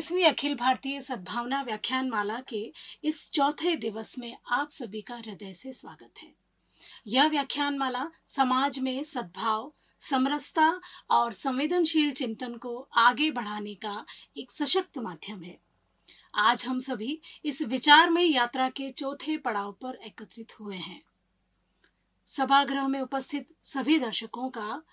21वीं अखिल भारतीय सद्भावना व्याख्यान माला के इस चौथे दिवस में आप सभी का हृदय से स्वागत है। यह व्याख्यान माला समाज में सद्भाव, समरसता और संवेदनशील चिंतन को आगे बढ़ाने का एक सशक्त माध्यम है। आज हम सभी इस विचारमय यात्रा के चौथे पड़ाव पर एकत्रित हुए हैं। सभागृह में उपस्थित सभी दर्शकों का,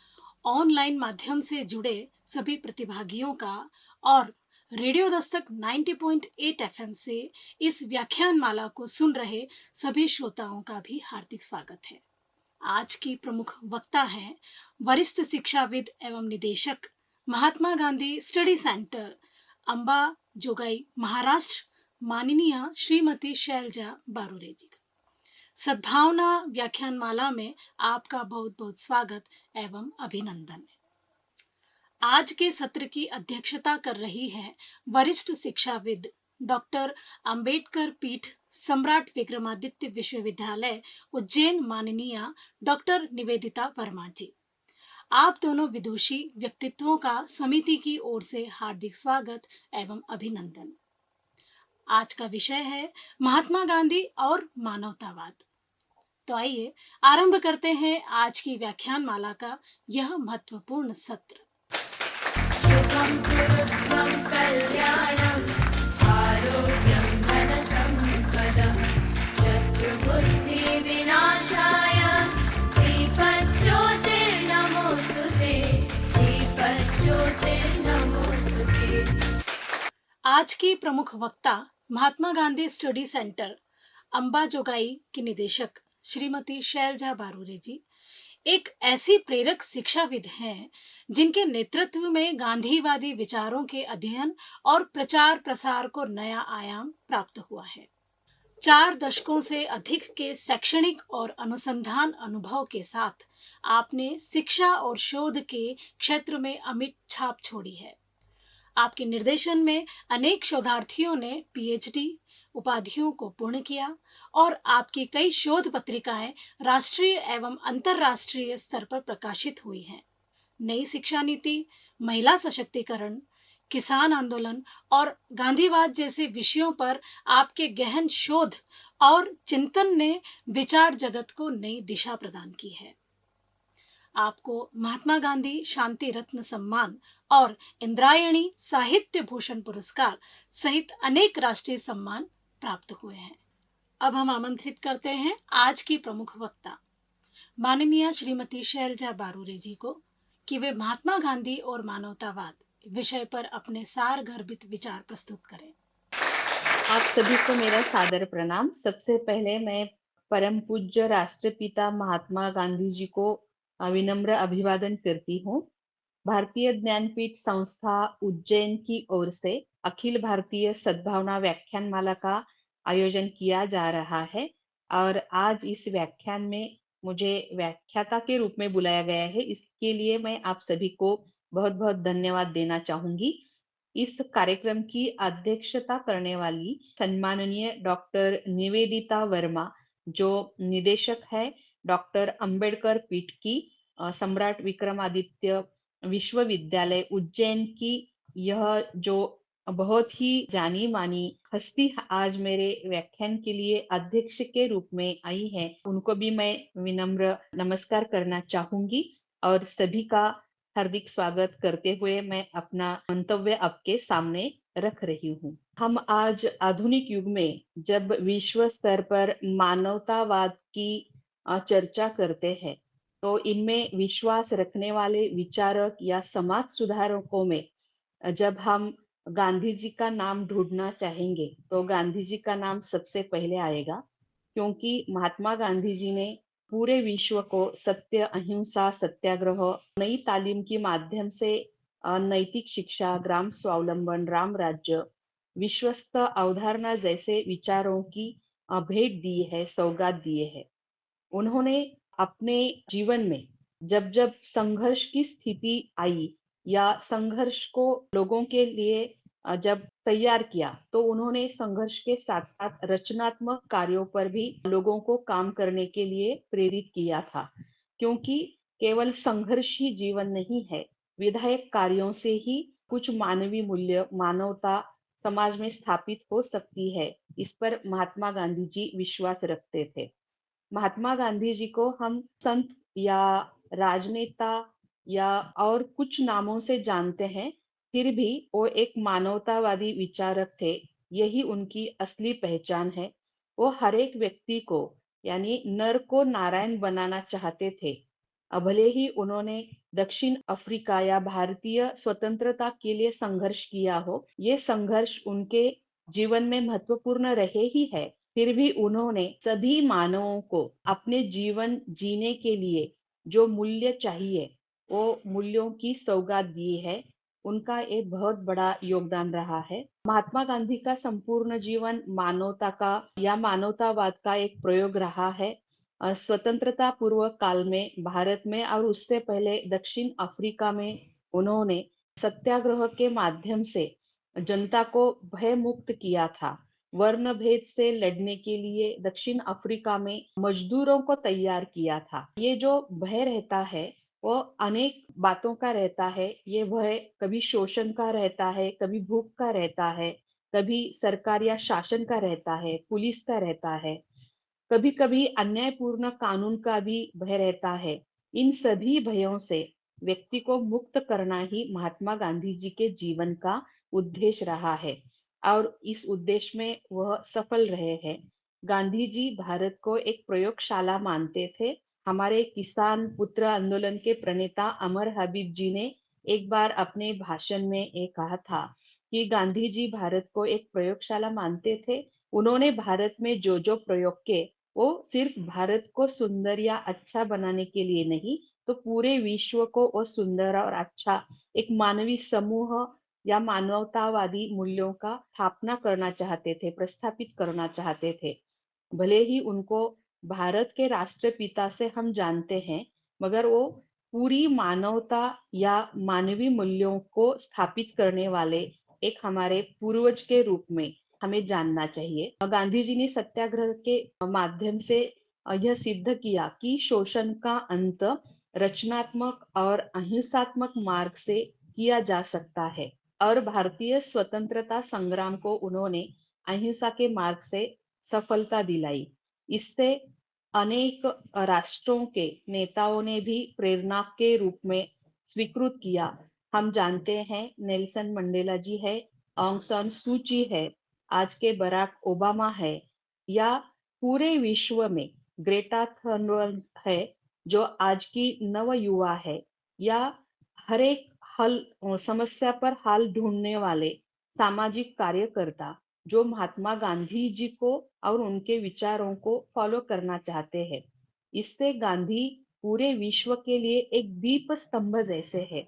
ऑनलाइन माध्यम से जुड़े सभी प्रतिभागियों का और रेडियो दस्तक 90.8 एफएम से इस व्याख्यान माला को सुन रहे सभी श्रोताओं का भी हार्दिक स्वागत है। आज की प्रमुख वक्ता हैं वरिष्ठ शिक्षाविद एवं निदेशक, महात्मा गांधी स्टडी सेंटर, अंबा जोगाई, महाराष्ट्र, माननीय श्रीमती शैलजा बारुरे जी। सद्भावना व्याख्यान माला में आपका बहुत बहुत स्वागत एवं अभिनंदन। आज के सत्र की अध्यक्षता कर रही हैं वरिष्ठ शिक्षाविद डॉक्टर अंबेडकर पीठ, सम्राट विक्रमादित्य विश्वविद्यालय उज्जैन, माननीय डॉक्टर निवेदिता वर्मा जी। आप दोनों विदुषी व्यक्तित्वों का समिति की ओर से हार्दिक स्वागत एवं अभिनंदन। आज का विषय है महात्मा गांधी और मानवतावाद। तो आइए आरंभ करते हैं आज की व्याख्यान माला का यह महत्वपूर्ण सत्र। शुभं कुरुध्वं कल्याणं आरोग्यं धनसम्पदं शत्रुबुद्धिविनाशाय दीपज्योतिर्नमोऽस्तुते दीपज्योतिर्नमोऽस्तुते। आज की प्रमुख वक्ता महात्मा गांधी स्टडी सेंटर, अंबा जोगाई की निदेशक श्रीमती शैलजा बारुरे जी एक ऐसी प्रेरक शिक्षाविद हैं जिनके नेतृत्व में गांधीवादी विचारों के अध्ययन और प्रचार प्रसार को नया आयाम प्राप्त हुआ है। 4 दशकों से अधिक के शैक्षणिक और अनुसंधान अनुभव के साथ आपने शिक्षा और शोध के क्षेत्र में अमिट छाप छोड़ी है। आपके निर्देशन में अनेक शोधार्थियों ने पीएचडी उपाधियों को पूर्ण किया और आपकी कई शोध पत्रिकाएं राष्ट्रीय एवं अंतर्राष्ट्रीय स्तर पर प्रकाशित हुई हैं। नई शिक्षा नीति, महिला सशक्तिकरण, किसान आंदोलन और गांधीवाद जैसे विषयों पर आपके गहन शोध और चिंतन ने विचार जगत को नई दिशा प्रदान की है। आपको महात्मा गांधी शांति रत्न सम्मान और इंद्रायणी साहित्य भूषण पुरस्कार सहित अनेक राष्ट्रीय सम्मान प्राप्त हुए हैं। अब हम आमंत्रित करते हैं आज की प्रमुख वक्ता माननीय श्रीमती शैलजा बारुरे जी को कि वे महात्मा गांधी और मानवतावाद विषय पर अपने सार गर्भित विचार प्रस्तुत करें। आप सभी को मेरा सादर प्रणाम। सबसे पहले मैं परम पूज्य राष्ट्रपिता महात्मा गांधी जी को विनम्र अभिवादन करती हूँ। भारतीय ज्ञानपीठ संस्था उज्जैन की ओर से अखिल भारतीय सद्भावना व्याख्यान माला का आयोजन किया जा रहा है और आज इस व्याख्यान में मुझे व्याख्याता के रूप में बुलाया गया है। इसके लिए मैं आप सभी को बहुत बहुत धन्यवाद देना चाहूंगी। इस कार्यक्रम की अध्यक्षता करने वाली सम्माननीय डॉक्टर निवेदिता वर्मा, जो निदेशक है डॉक्टर अंबेडकर पीठ की सम्राट विक्रमादित्य विश्वविद्यालय उज्जैन की, यह जो बहुत ही जानी मानी हस्ती आज मेरे व्याख्यान के लिए अध्यक्ष के रूप में आई है, उनको भी मैं विनम्र नमस्कार करना चाहूंगी और सभी का हार्दिक स्वागत करते हुए मैं अपना मंतव्य आपके सामने रख रही हूँ। हम आज आधुनिक युग में जब विश्व स्तर पर मानवतावाद की चर्चा करते हैं तो इनमें विश्वास रखने वाले विचारक या समाज सुधारकों में जब हम गांधी जी का नाम ढूंढना चाहेंगे तो गांधी जी का नाम सबसे पहले आएगा, क्योंकि महात्मा गांधी जी ने पूरे विश्व को सत्य, अहिंसा, सत्याग्रह, नई तालीम के माध्यम से नैतिक शिक्षा, ग्राम स्वावलंबन, राम राज्य, विश्वस्त अवधारणा जैसे विचारों की भेंट दी है, सौगात दिए है। उन्होंने अपने जीवन में जब जब संघर्ष की स्थिति आई या संघर्ष को लोगों के लिए जब तैयार किया तो उन्होंने संघर्ष के साथ साथ रचनात्मक कार्यों पर भी लोगों को काम करने के लिए प्रेरित किया था, क्योंकि केवल संघर्ष ही जीवन नहीं है, विधायक कार्यों से ही कुछ मानवीय मूल्य, मानवता समाज में स्थापित हो सकती है, इस पर महात्मा गांधी जी विश्वास रखते थे। महात्मा गांधी जी को हम संत या राजनेता या और कुछ नामों से जानते हैं, फिर भी वो एक मानवतावादी विचारक थे। यही उनकी असली पहचान है। वो हर एक व्यक्ति को यानी नर को नारायण बनाना चाहते थे। भले ही उन्होंने दक्षिण अफ्रीका या भारतीय स्वतंत्रता के लिए संघर्ष किया हो, ये संघर्ष उनके जीवन में महत्वपूर्ण रहे ही है। फिर भी उन्होंने सभी मानवों को अपने जीवन जीने के लिए जो मूल्य चाहिए, वो मूल्यों की सौगात दी है। उनका एक बहुत बड़ा योगदान रहा है। महात्मा गांधी का संपूर्ण जीवन मानवता का या मानवतावाद का एक प्रयोग रहा है। स्वतंत्रता पूर्व काल में भारत में और उससे पहले दक्षिण अफ्रीका में उन्होंने सत्याग्रह के माध्यम से जनता को भय मुक्त किया था। वर्ण भेद से लड़ने के लिए दक्षिण अफ्रीका में मजदूरों को तैयार किया था। ये जो भय रहता है वो अनेक बातों का रहता है। ये भय कभी शोषण का रहता है, कभी भूख का रहता है, कभी सरकार या शासन का रहता है, पुलिस का रहता है, कभी कभी अन्यायपूर्ण कानून का भी भय रहता है। इन सभी भयों से व्यक्ति को मुक्त करना ही महात्मा गांधी जी के जीवन का उद्देश्य रहा है और इस उद्देश्य में वह सफल रहे हैं। गांधी जी भारत को एक प्रयोगशाला मानते थे। हमारे किसान पुत्र आंदोलन के प्रणेता अमर हबीब जी ने एक बार अपने भाषण में ये कहा था कि गांधी जी भारत को एक प्रयोगशाला मानते थे। उन्होंने भारत में जो जो प्रयोग किए वो सिर्फ भारत को सुंदर या अच्छा बनाने के लिए नहीं, तो पूरे विश्व को वो सुंदर और अच्छा एक मानवीय समूह या मानवतावादी मूल्यों का स्थापना करना चाहते थे, प्रस्थापित करना चाहते थे। भले ही उनको भारत के राष्ट्रपिता से हम जानते हैं, मगर वो पूरी मानवता या मानवीय मूल्यों को स्थापित करने वाले एक हमारे पूर्वज के रूप में हमें जानना चाहिए। गांधी जी ने सत्याग्रह के माध्यम से यह सिद्ध किया कि शोषण का अंत रचनात्मक और अहिंसात्मक मार्ग से किया जा सकता है और भारतीय स्वतंत्रता संग्राम को उन्होंने अहिंसा के मार्ग से सफलता दिलाई। इससे अनेक राष्ट्रों के नेताओं ने भी प्रेरणा के रूप में स्वीकृत किया। हम जानते हैं नेल्सन मंडेला जी है, ऑंग सान सू ची है, आज के बराक ओबामा है, या पूरे विश्व में ग्रेटा थनबर्ग है जो आज की नव युवा है, या हर एक हल समस्या पर हल ढूंढने वाले सामाजिक कार्यकर्ता जो महात्मा गांधी जी को और उनके विचारों को फॉलो करना चाहते हैं। इससे गांधी पूरे विश्व के लिए एक दीप स्तंभ जैसे है।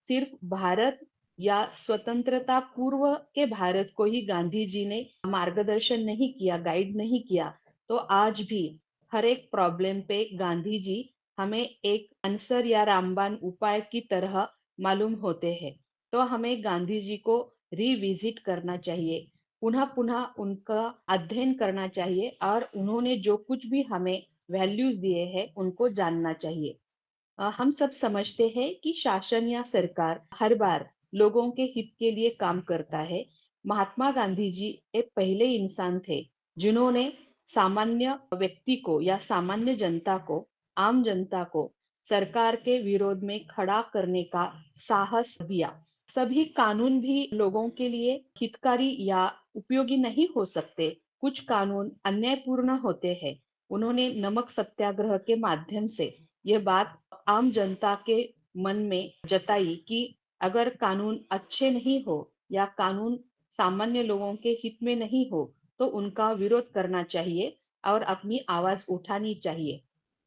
सिर्फ भारत या स्वतंत्रता पूर्व के भारत को ही गांधी जी ने मार्गदर्शन नहीं किया, गाइड नहीं किया, तो आज भी हर एक प्रॉब्लम पे गांधी जी हमें एक आंसर या रामबाण उपाय की तरह मालूम होते हैं। तो हमें गांधी जी को रिविजिट करना चाहिए, पुनः पुनः उनका अध्ययन करना चाहिए और उन्होंने जो कुछ भी हमें वैल्यूज दिए हैं उनको जानना चाहिए। हम सब समझते हैं कि शासन या सरकार हर बार लोगों के हित के लिए काम करता है। महात्मा गांधी जी एक पहले इंसान थे जिन्होंने सामान्य व्यक्ति को या सामान्य जनता को, आम जनता को सरकार के विरोध में खड़ा करने का साहस दिया। सभी कानून भी लोगों के लिए हितकारी या उपयोगी नहीं हो सकते। कुछ कानून अन्यायपूर्ण होते हैं। उन्होंने नमक सत्याग्रह के माध्यम से यह बात आम जनता के मन में जताई कि अगर कानून अच्छे नहीं हो या कानून सामान्य लोगों के हित में नहीं हो तो उनका विरोध करना चाहिए और अपनी आवाज उठानी चाहिए।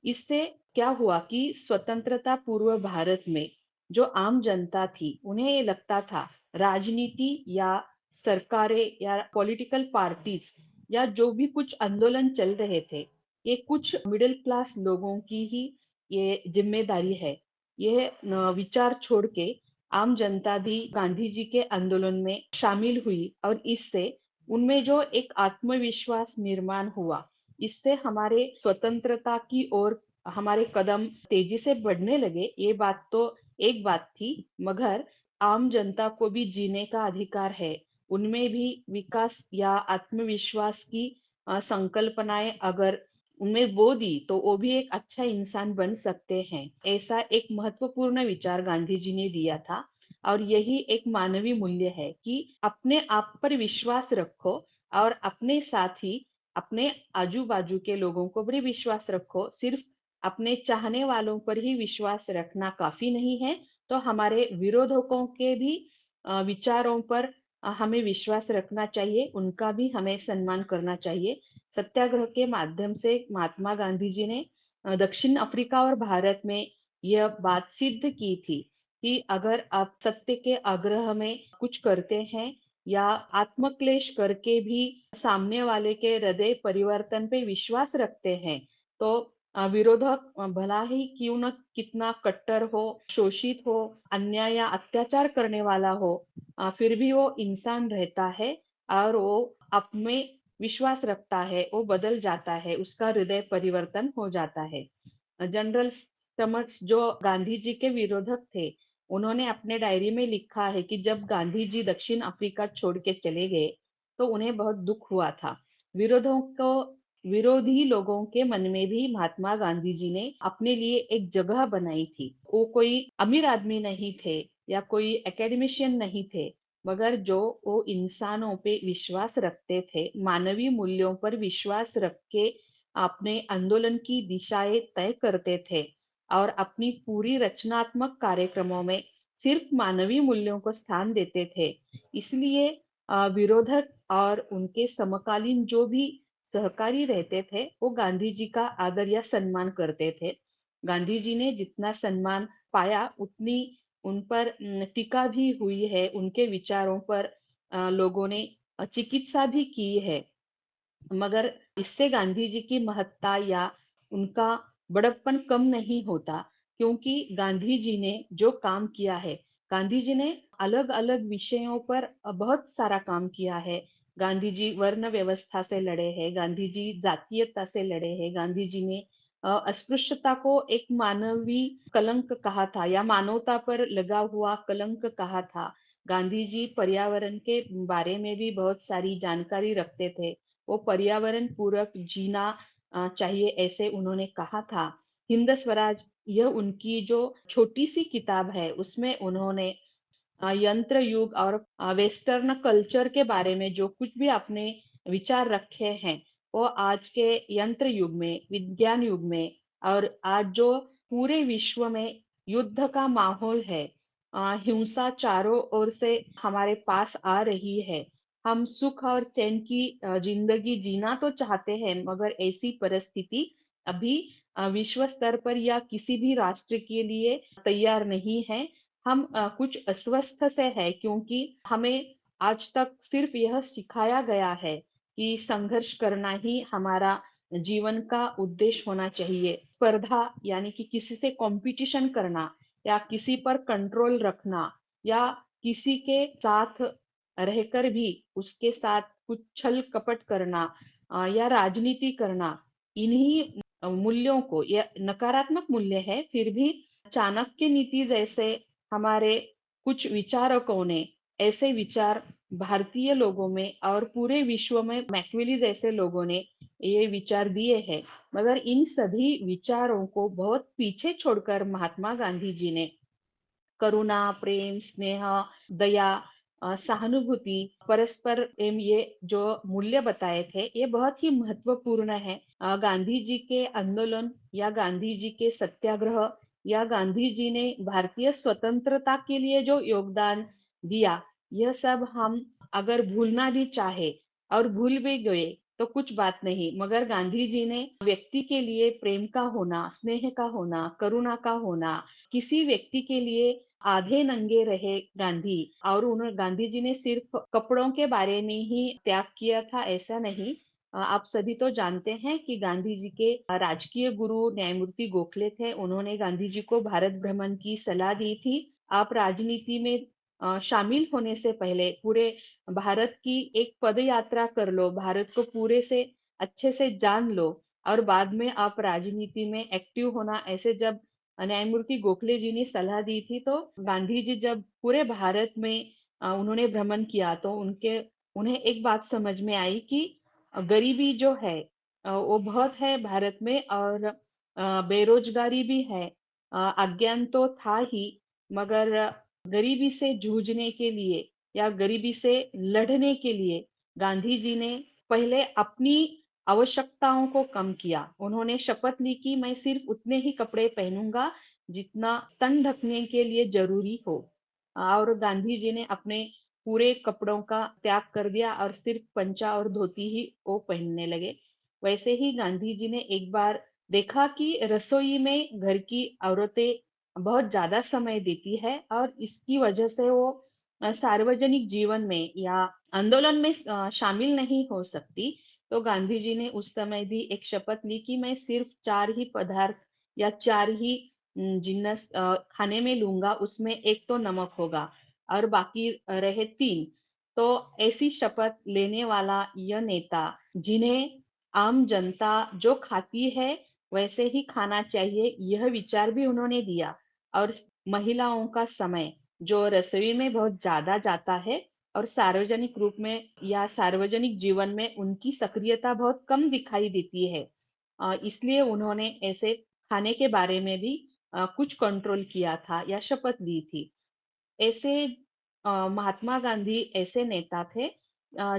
इससे क्या हुआ कि स्वतंत्रता पूर्व भारत में जो आम जनता थी उन्हें ये लगता था राजनीति या सरकारें या पॉलिटिकल पार्टीज या जो भी कुछ आंदोलन चल रहे थे ये कुछ मिडिल क्लास लोगों की ही ये जिम्मेदारी है। यह विचार छोड़ के आम जनता भी गांधी जी के आंदोलन में शामिल हुई और इससे उनमें जो एक आत्मविश्वास निर्माण हुआ, इससे हमारे स्वतंत्रता की ओर हमारे कदम तेजी से बढ़ने लगे। ये बात तो एक बात थी, मगर आम जनता को भी जीने का अधिकार है, उनमें भी विकास या आत्मविश्वास की संकल्पनाएं अगर उनमें बो दी तो वो भी एक अच्छा इंसान बन सकते हैं। ऐसा एक महत्वपूर्ण विचार गांधी जी ने दिया था। और यही एक मानवीय मूल्य है कि अपने आप पर विश्वास रखो और अपने साथ ही अपने आजू बाजू के लोगों को भी विश्वास रखो। सिर्फ अपने चाहने वालों पर ही विश्वास रखना काफी नहीं है, तो हमारे विरोधकों के भी विचारों पर हमें विश्वास रखना चाहिए, उनका भी हमें सम्मान करना चाहिए। सत्याग्रह के माध्यम से महात्मा गांधी जी ने दक्षिण अफ्रीका और भारत में यह बात सिद्ध की थी कि अगर आप सत्य के आग्रह में कुछ करते हैं या आत्मक्लेश करके भी सामने वाले के हृदय परिवर्तन पे विश्वास रखते हैं, तो विरोधक भला ही क्यों न कितना कट्टर हो, शोषित हो, अन्याय या अत्याचार करने वाला हो, फिर भी वो इंसान रहता है और वो अपने विश्वास रखता है, वो बदल जाता है, उसका हृदय परिवर्तन हो जाता है। जनरल समक्ष जो गांधी जी के विरोधक थे, उन्होंने अपने डायरी में लिखा है कि जब गांधी जी दक्षिण अफ्रीका छोड़ के चले गए तो उन्हें बहुत दुख हुआ था। विरोधों को विरोधी लोगों के मन में भी महात्मा गांधी जी ने अपने लिए एक जगह बनाई थी। वो कोई अमीर आदमी नहीं थे या कोई एकेडमिशियन नहीं थे, मगर जो वो इंसानों पे विश्वास रखते थे, मानवीय मूल्यों पर विश्वास रख के अपने आंदोलन की दिशाएं तय करते थे और अपनी पूरी रचनात्मक कार्यक्रमों में सिर्फ मानवीय मूल्यों को स्थान देते थे। इसलिए विरोधक और उनके समकालीन जो भी सहकारी रहते थे, वो गांधी जी का आदर या सम्मान करते थे। गांधी जी ने जितना सम्मान पाया उतनी उन पर टीका भी हुई है, उनके विचारों पर लोगों ने चिकित्सा भी की है। मगर इससे गांधी जी की महत्ता या उनका बड़प्पन कम नहीं होता, क्योंकि गांधी जी ने जो काम किया है, गांधी जी ने अलग अलग विषयों पर बहुत सारा काम किया है। गांधी जी वर्ण व्यवस्था से लड़े हैं, गांधी जी जातीयता से लड़े हैं, गांधी जी ने अस्पृश्यता को एक मानवीय कलंक कहा था या मानवता पर लगा हुआ कलंक कहा था। गांधी जी पर्यावरण के बारे में भी बहुत सारी जानकारी रखते थे। वो पर्यावरण पूरक जीना चाहिए, ऐसे उन्होंने कहा था। हिंद स्वराज यह उनकी जो छोटी सी किताब है, उसमें उन्होंने यंत्र युग और वेस्टर्न कल्चर के बारे में जो कुछ भी अपने विचार रखे हैं, वो आज के यंत्र युग में, विज्ञान युग में और आज जो पूरे विश्व में युद्ध का माहौल है, हिंसा चारों ओर से हमारे पास आ रही है। हम सुख और चैन की जिंदगी जीना तो चाहते हैं, मगर ऐसी परिस्थिति अभी विश्व स्तर पर या किसी भी राष्ट्र के लिए तैयार नहीं है। हम कुछ अस्वस्थ से है, क्योंकि हमें आज तक सिर्फ यह सिखाया गया है कि संघर्ष करना ही हमारा जीवन का उद्देश्य होना चाहिए। स्पर्धा यानी कि किसी से कंपटीशन करना या किसी पर कंट्रोल रखना या किसी के साथ रहकर भी उसके साथ कुछ छल कपट करना या राजनीति करना, इन्हीं मूल्यों को, यह नकारात्मक मूल्य है, फिर भी चाणक्य नीति जैसे हमारे कुछ विचारकों ने ऐसे विचार भारतीय लोगों में और पूरे विश्व में मैक्वेली जैसे लोगों ने ये विचार दिए हैं। मगर इन सभी विचारों को बहुत पीछे छोड़कर महात्मा गांधी जी ने करुणा, प्रेम, स्नेह, दया, सहानुभूति, परस्पर प्रेम, ये जो मूल्य बताए थे, ये बहुत ही महत्वपूर्ण है। गांधी जी के आंदोलन या गांधी जी के सत्याग्रह या गांधी जी ने भारतीय स्वतंत्रता के लिए जो योगदान दिया, यह सब हम अगर भूलना भी चाहे और भूल भी गए तो कुछ बात नहीं, मगर गांधी जी ने व्यक्ति के लिए प्रेम का होना, स्नेह का होना, करुणा का होना, किसी व्यक्ति के लिए आधे नंगे रहे गांधी, और उन्होंने गांधी जी ने सिर्फ कपड़ों के बारे में ही त्याग किया था ऐसा नहीं। आप सभी तो जानते हैं कि गांधी जी के राजकीय गुरु न्यायमूर्ति गोखले थे, उन्होंने गांधी जी को भारत भ्रमण की सलाह दी थी। आप राजनीति में शामिल होने से पहले पूरे भारत की एक पद यात्रा कर लो, भारत को पूरे से अच्छे से जान लो और बाद में आप राजनीति में एक्टिव होना, ऐसे जब न्यायमूर्ति गोखले जी ने सलाह दी थी, तो गांधी जी जब पूरे भारत में उन्होंने भ्रमण किया तो उन्हें एक बात समझ में आई कि गरीबी जो है वो बहुत है भारत में, और बेरोजगारी भी है। अज्ञान तो था ही, मगर गरीबी से जूझने के लिए या गरीबी से लड़ने के लिए गांधी जी ने पहले अपनी आवश्यकताओं को कम किया। उन्होंने शपथ ली कि मैं सिर्फ उतने ही कपड़े पहनूंगा जितना तन ढकने के लिए जरूरी हो। और गांधी जी ने अपने पूरे कपड़ों का त्याग कर दिया और सिर्फ पंचा और धोती ही वो पहनने लगे। वैसे ही गांधी जी ने एक बार देखा कि रसोई में घर की औरतें बहुत ज्यादा समय देती है और इसकी वजह से वो सार्वजनिक जीवन में या आंदोलन में शामिल नहीं हो सकती। तो गांधी जी ने उस समय भी एक शपथ ली कि मैं सिर्फ 4 ही पदार्थ या 4 ही जिन्नस खाने में लूंगा, उसमें एक तो नमक होगा और बाकी रहे 3। तो ऐसी शपथ लेने वाला यह नेता, जिन्हें आम जनता जो खाती है वैसे ही खाना चाहिए, यह विचार भी उन्होंने दिया। और महिलाओं का समय जो रसोई में बहुत ज्यादा जाता है और सार्वजनिक रूप में या सार्वजनिक जीवन में उनकी सक्रियता बहुत कम दिखाई देती है, इसलिए उन्होंने ऐसे खाने के बारे में भी कुछ कंट्रोल किया था या शपथ ली थी। ऐसे महात्मा गांधी ऐसे नेता थे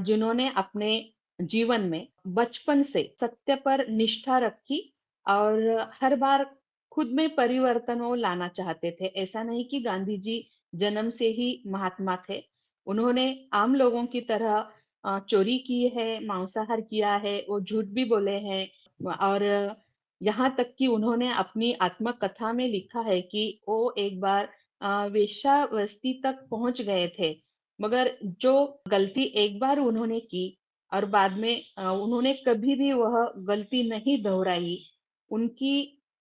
जिन्होंने अपने जीवन में बचपन से सत्य पर निष्ठा रखी और हर बार खुद में परिवर्तन वो लाना चाहते थे। ऐसा नहीं कि गांधी जी जन्म से ही महात्मा थे। उन्होंने आम लोगों की तरह चोरी की है, मांसाहार किया है, वो झूठ भी बोले हैं। और यहाँ तक कि उन्होंने अपनी आत्मकथा में लिखा है कि वो एक बार वेश्यावस्ती तक पहुंच गए थे, मगर जो गलती एक बार उन्होंने की और बाद में उन्होंने कभी भी वह गलती नहीं दोहराई। उनकी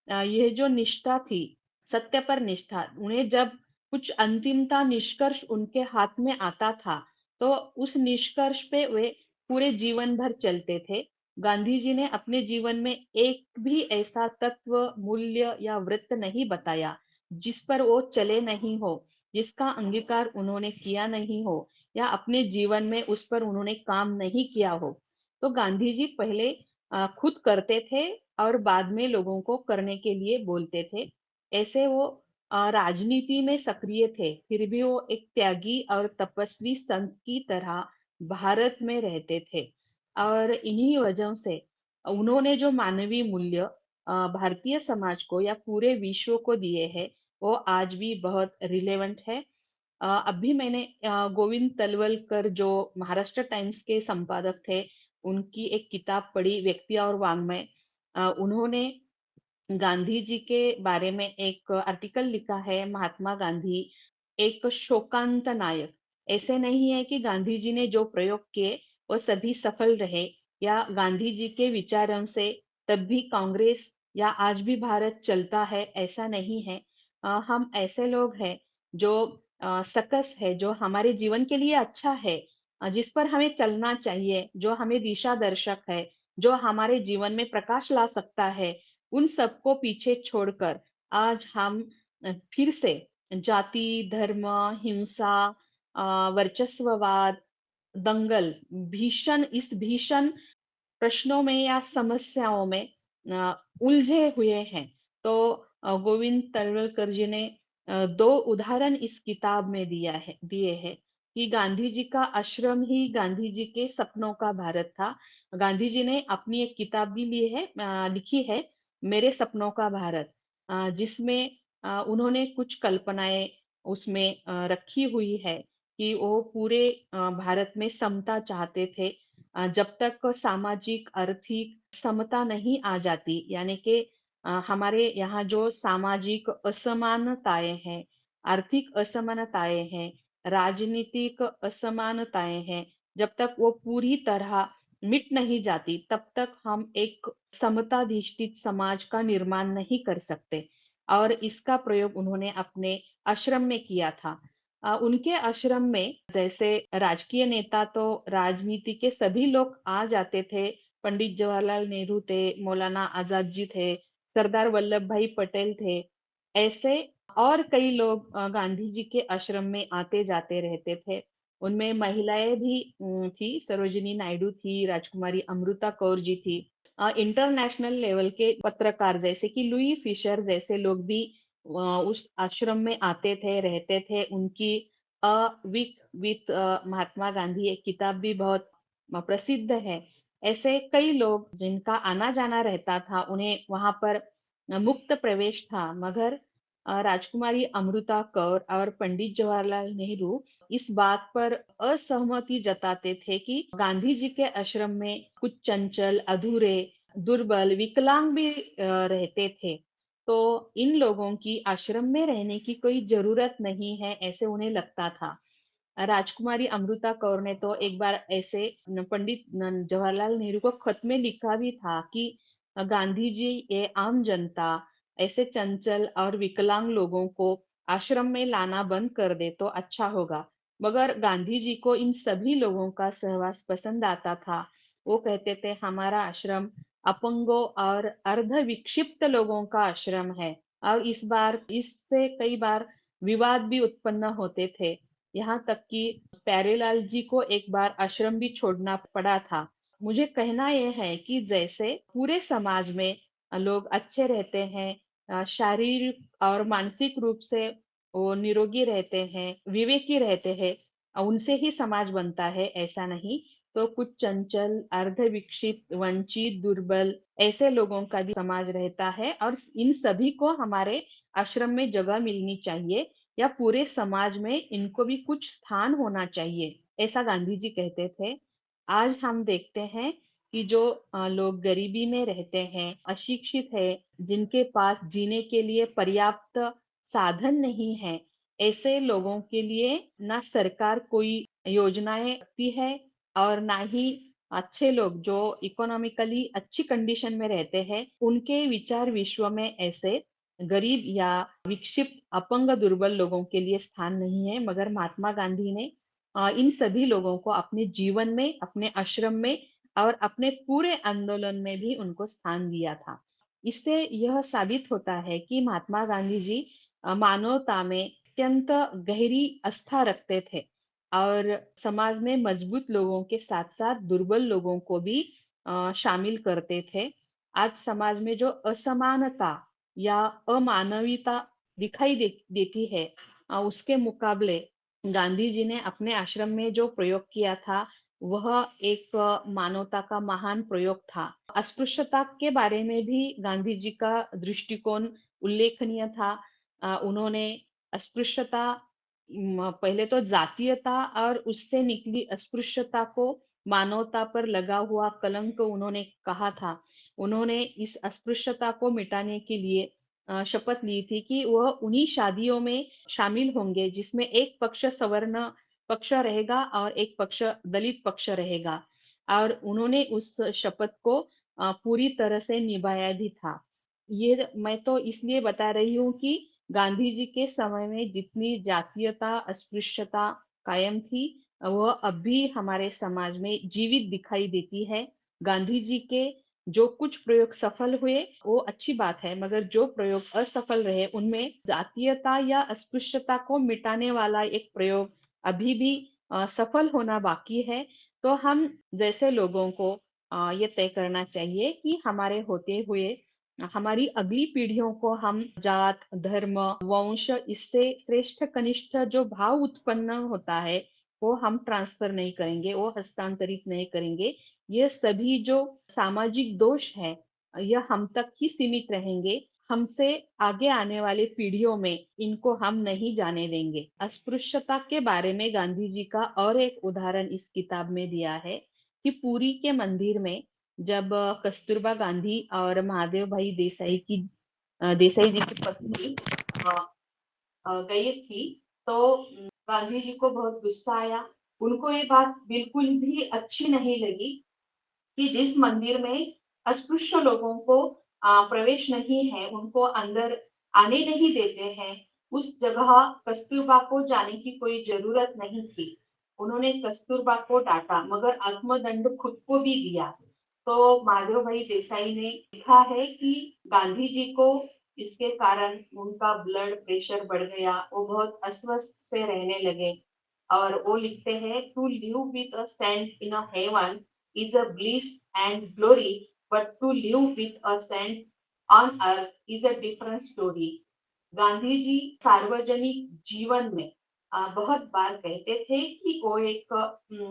यह जो निष्ठा थी, सत्य पर निष्ठा, उन्हें जब कुछ अंतिमता निष्कर्ष उनके हाथ में आता था तो उस निष्कर्ष पे वे पूरे जीवन भर चलते थे। गांधी जी ने अपने जीवन में एक भी ऐसा तत्व, मूल्य या व्रत नहीं बताया जिस पर वो चले नहीं हो, जिसका अंगीकार उन्होंने किया नहीं हो या अपने जीवन में उस पर उन्होंने काम नहीं किया हो। तो गांधी जी पहले खुद करते थे और बाद में लोगों को करने के लिए बोलते थे। ऐसे वो राजनीति में सक्रिय थे, फिर भी वो एक त्यागी और तपस्वी संत की तरह भारत में रहते थे। और इन्हीं वजहों से उन्होंने जो मानवीय मूल्य भारतीय समाज को या पूरे विश्व को दिए हैं, वो आज भी बहुत रिलेवेंट है। अभी मैंने गोविंद तलवलकर जो महाराष्ट्र टाइम्स के संपादक थे, उनकी एक किताब पढ़ी, व्यक्ति और वाङ्मय। उन्होंने गांधी जी के बारे में एक आर्टिकल लिखा है, महात्मा गांधी एक शोकांत नायक। ऐसे नहीं है कि गांधी जी ने जो प्रयोग किए वो सभी सफल रहे या गांधी जी के विचारों से तब भी कांग्रेस या आज भी भारत चलता है, ऐसा नहीं है। हम ऐसे लोग हैं जो सकस है, जो हमारे जीवन के लिए अच्छा है, जिस पर हमें चलना चाहिए, जो हमें दिशा दर्शक है, जो हमारे जीवन में प्रकाश ला सकता है, उन सबको पीछे छोड़कर आज हम फिर से जाति, धर्म, हिंसा, वर्चस्ववाद, दंगल, इस भीषण प्रश्नों में या समस्याओं में उलझे हुए हैं। तो गोविंद तलवलकर जी ने 2 उदाहरण इस किताब में दिए हैं कि गांधी जी का आश्रम ही गांधी जी के सपनों का भारत था। गांधी जी ने अपनी एक किताब भी लिखी है, मेरे सपनों का भारत, जिसमें उन्होंने कुछ कल्पनाएं उसमें रखी हुई है कि वो पूरे भारत में समता चाहते थे। जब तक सामाजिक आर्थिक समता नहीं आ जाती, यानी कि हमारे यहाँ जो सामाजिक असमानताएं हैं, आर्थिक असमानताएं हैं, राजनीतिक असमानताएं हैं, जब तक वो पूरी तरह मिट नहीं जाती, तब तक हम एक समताधिष्ठित समाज का निर्माण नहीं कर सकते। और इसका प्रयोग उन्होंने अपने आश्रम में किया था। उनके आश्रम में जैसे राजकीय नेता तो राजनीति के सभी लोग आ जाते थे। पंडित जवाहरलाल नेहरू थे, मौलाना आजाद जी थे, सरदार वल्लभ भाई पटेल थे, ऐसे और कई लोग गांधी जी के आश्रम में आते जाते रहते थे। उनमें महिलाएं भी थी, सरोजिनी नायडू थी, राजकुमारी अमृता कौर जी थी। इंटरनेशनल लेवल के पत्रकार जैसे कि लुई फिशर जैसे लोग भी उस आश्रम में आते थे, रहते थे। उनकी a week with Mahatma Gandhi एक किताब भी बहुत प्रसिद्ध है। ऐसे कई लोग जिनका आना जाना रहता था, उन्हें वहां पर मुक्त प्रवेश था, मगर राजकुमारी अमृता कौर और पंडित जवाहरलाल नेहरू इस बात पर असहमति जताते थे कि गांधी जी के आश्रम में कुछ चंचल, अधूरे, दुर्बल, विकलांग भी रहते थे। तो इन लोगों की आश्रम में रहने की कोई जरूरत नहीं है, ऐसे उन्हें लगता था। राजकुमारी अमृता कौर ने तो एक बार ऐसे पंडित जवाहरलाल नेहरू को खत में लिखा भी था कि गांधी जी ये आम जनता ऐसे चंचल और विकलांग लोगों को आश्रम में लाना बंद कर दे तो अच्छा होगा। मगर गांधी जी को इन सभी लोगों का सहवास पसंद आता था। वो कहते थे हमारा आश्रम अपंगों और अर्ध विक्षिप्त लोगों का आश्रम है। और इससे कई बार विवाद भी उत्पन्न होते थे। यहाँ तक कि प्यारेलाल जी को एक बार आश्रम भी छोड़ना पड़ा था। मुझे कहना यह है कि जैसे पूरे समाज में लोग अच्छे रहते हैं, शारीरिक और मानसिक रूप से वो निरोगी रहते हैं, विवेकी रहते हैं, उनसे ही समाज बनता है, ऐसा नहीं। तो कुछ चंचल, अर्ध विकसित, वंचित, दुर्बल ऐसे लोगों का भी समाज रहता है और इन सभी को हमारे आश्रम में जगह मिलनी चाहिए या पूरे समाज में इनको भी कुछ स्थान होना चाहिए, ऐसा गांधी जी कहते थे। आज हम देखते हैं कि जो लोग गरीबी में रहते हैं, अशिक्षित है, जिनके पास जीने के लिए पर्याप्त साधन नहीं है, ऐसे लोगों के लिए ना सरकार कोई योजनाएं रखती है और ना ही अच्छे लोग जो इकोनॉमिकली अच्छी कंडीशन में रहते हैं, उनके विचार विश्व में ऐसे गरीब या विक्षिप्त, अपंग, दुर्बल लोगों के लिए स्थान नहीं है। मगर महात्मा गांधी ने इन सभी लोगों को अपने जीवन में, अपने आश्रम में और अपने पूरे आंदोलन में भी उनको स्थान दिया था। इससे यह साबित होता है कि महात्मा गांधी जी मानवता में अत्यंत गहरी आस्था रखते थे और समाज में मजबूत लोगों के साथ साथ दुर्बल लोगों को भी शामिल करते थे। आज समाज में जो असमानता या अमानवीयता दिखाई देती है, उसके मुकाबले गांधी जी ने अपने आश्रम में जो प्रयोग किया था वह एक मानवता का महान प्रयोग था। अस्पृश्यता के बारे में भी गांधी जी का दृष्टिकोण उल्लेखनीय था। उन्होंने अस्पृश्यता, पहले तो जातीयता और उससे निकली अस्पृश्यता को मानवता पर लगा हुआ कलंक उन्होंने कहा था। उन्होंने इस अस्पृश्यता को मिटाने के लिए शपथ ली थी कि वह उन्हीं शादियों में शामिल होंगे जिसमें एक पक्ष सवर्ण पक्ष रहेगा और एक पक्ष दलित पक्ष रहेगा। और उन्होंने उस शपथ को पूरी तरह से निभाया भी था। ये मैं तो इसलिए बता रही हूँ कि गांधी जी के समय में जितनी जातीयता, अस्पृश्यता कायम थी, वह अब भी हमारे समाज में जीवित दिखाई देती है। गांधी जी के जो कुछ प्रयोग सफल हुए वो अच्छी बात है, मगर जो प्रयोग असफल रहे उनमें जातीयता या अस्पृश्यता को मिटाने वाला एक प्रयोग अभी भी सफल होना बाकी है। तो हम जैसे लोगों को ये तय करना चाहिए कि हमारे होते हुए हमारी अगली पीढ़ियों को हम जात, धर्म, वंश, इससे श्रेष्ठ कनिष्ठ जो भाव उत्पन्न होता है वो हम ट्रांसफर नहीं करेंगे, वो हस्तांतरित नहीं करेंगे। ये सभी जो सामाजिक दोष है यह हम तक ही सीमित रहेंगे। हमसे आगे आने वाली पीढ़ियों में इनको हम नहीं जाने देंगे। अस्पृश्यता के बारे में गांधी जी का और एक उदाहरण इस किताब में दिया है कि पुरी के मंदिर में जब कस्तूरबा गांधी और महादेव भाई देसाई जी की पत्नी अ, गई थी, तो गांधी जी को बहुत गुस्सा आया। उनको ये बात बिल्कुल भी अच्छी नहीं लगी कि जिस मंदिर में अस्पृश्य लोगों को प्रवेश नहीं है, उनको अंदर आने नहीं देते हैं, उस जगह कस्तूरबा को जाने की कोई जरूरत नहीं थी। उन्होंने कस्तूरबा को डांटा मगर आत्मदंड खुद को भी दिया। तो माधव भाई देसाई ने लिखा है कि गांधी जी को इसके कारण उनका ब्लड प्रेशर बढ़ गया, वो बहुत अस्वस्थ से रहने लगे। और वो लिखते हैं, to live with a saint in a heaven is a bliss and glory, but to live with a saint on earth is a different story. Gandhi ji सार्वजनिक जीवन में बहुत बार कहते थे कि वो एक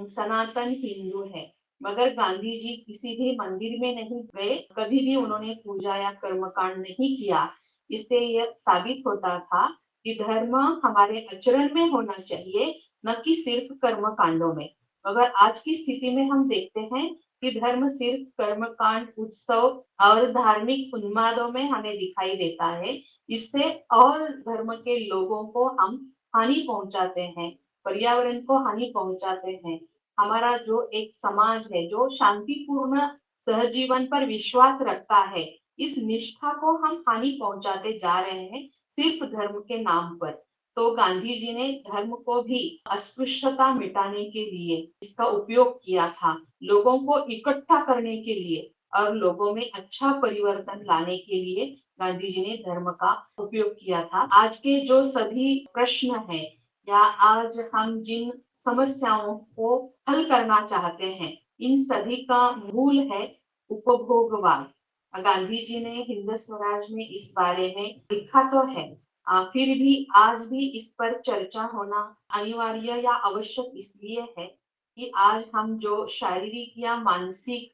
सनातन हिंदू है, मगर गांधी जी किसी भी मंदिर में नहीं गए, कभी भी उन्होंने पूजा या कर्मकांड नहीं किया। इससे यह साबित होता था कि धर्म हमारे आचरण में होना चाहिए, न कि सिर्फ कर्म कांडों में। मगर आज की स्थिति में हम देखते हैं कि धर्म सिर्फ कर्मकांड, उत्सव और धार्मिक उन्मादों में हमें दिखाई देता है। इससे और धर्म के लोगों को हम हानि पहुंचाते हैं, पर्यावरण को हानि पहुंचाते हैं। हमारा जो एक समाज है जो शांतिपूर्ण सहजीवन पर विश्वास रखता है, इस निष्ठा को हम हानि पहुंचाते जा रहे हैं सिर्फ धर्म के नाम पर। तो गांधी जी ने धर्म को भी अस्पृश्यता मिटाने के लिए इसका उपयोग किया था, लोगों को इकट्ठा करने के लिए और लोगों में अच्छा परिवर्तन लाने के लिए गांधी जी ने धर्म का उपयोग किया था। आज के जो सभी प्रश्न हैं या आज हम जिन समस्याओं को हल करना चाहते हैं, इन सभी का मूल है उपभोगवाद। गांधी जी ने हिंद स्वराज में इस बारे में लिखा तो है, फिर भी आज भी इस पर चर्चा होना अनिवार्य या आवश्यक इसलिए है कि आज हम जो शारीरिक या मानसिक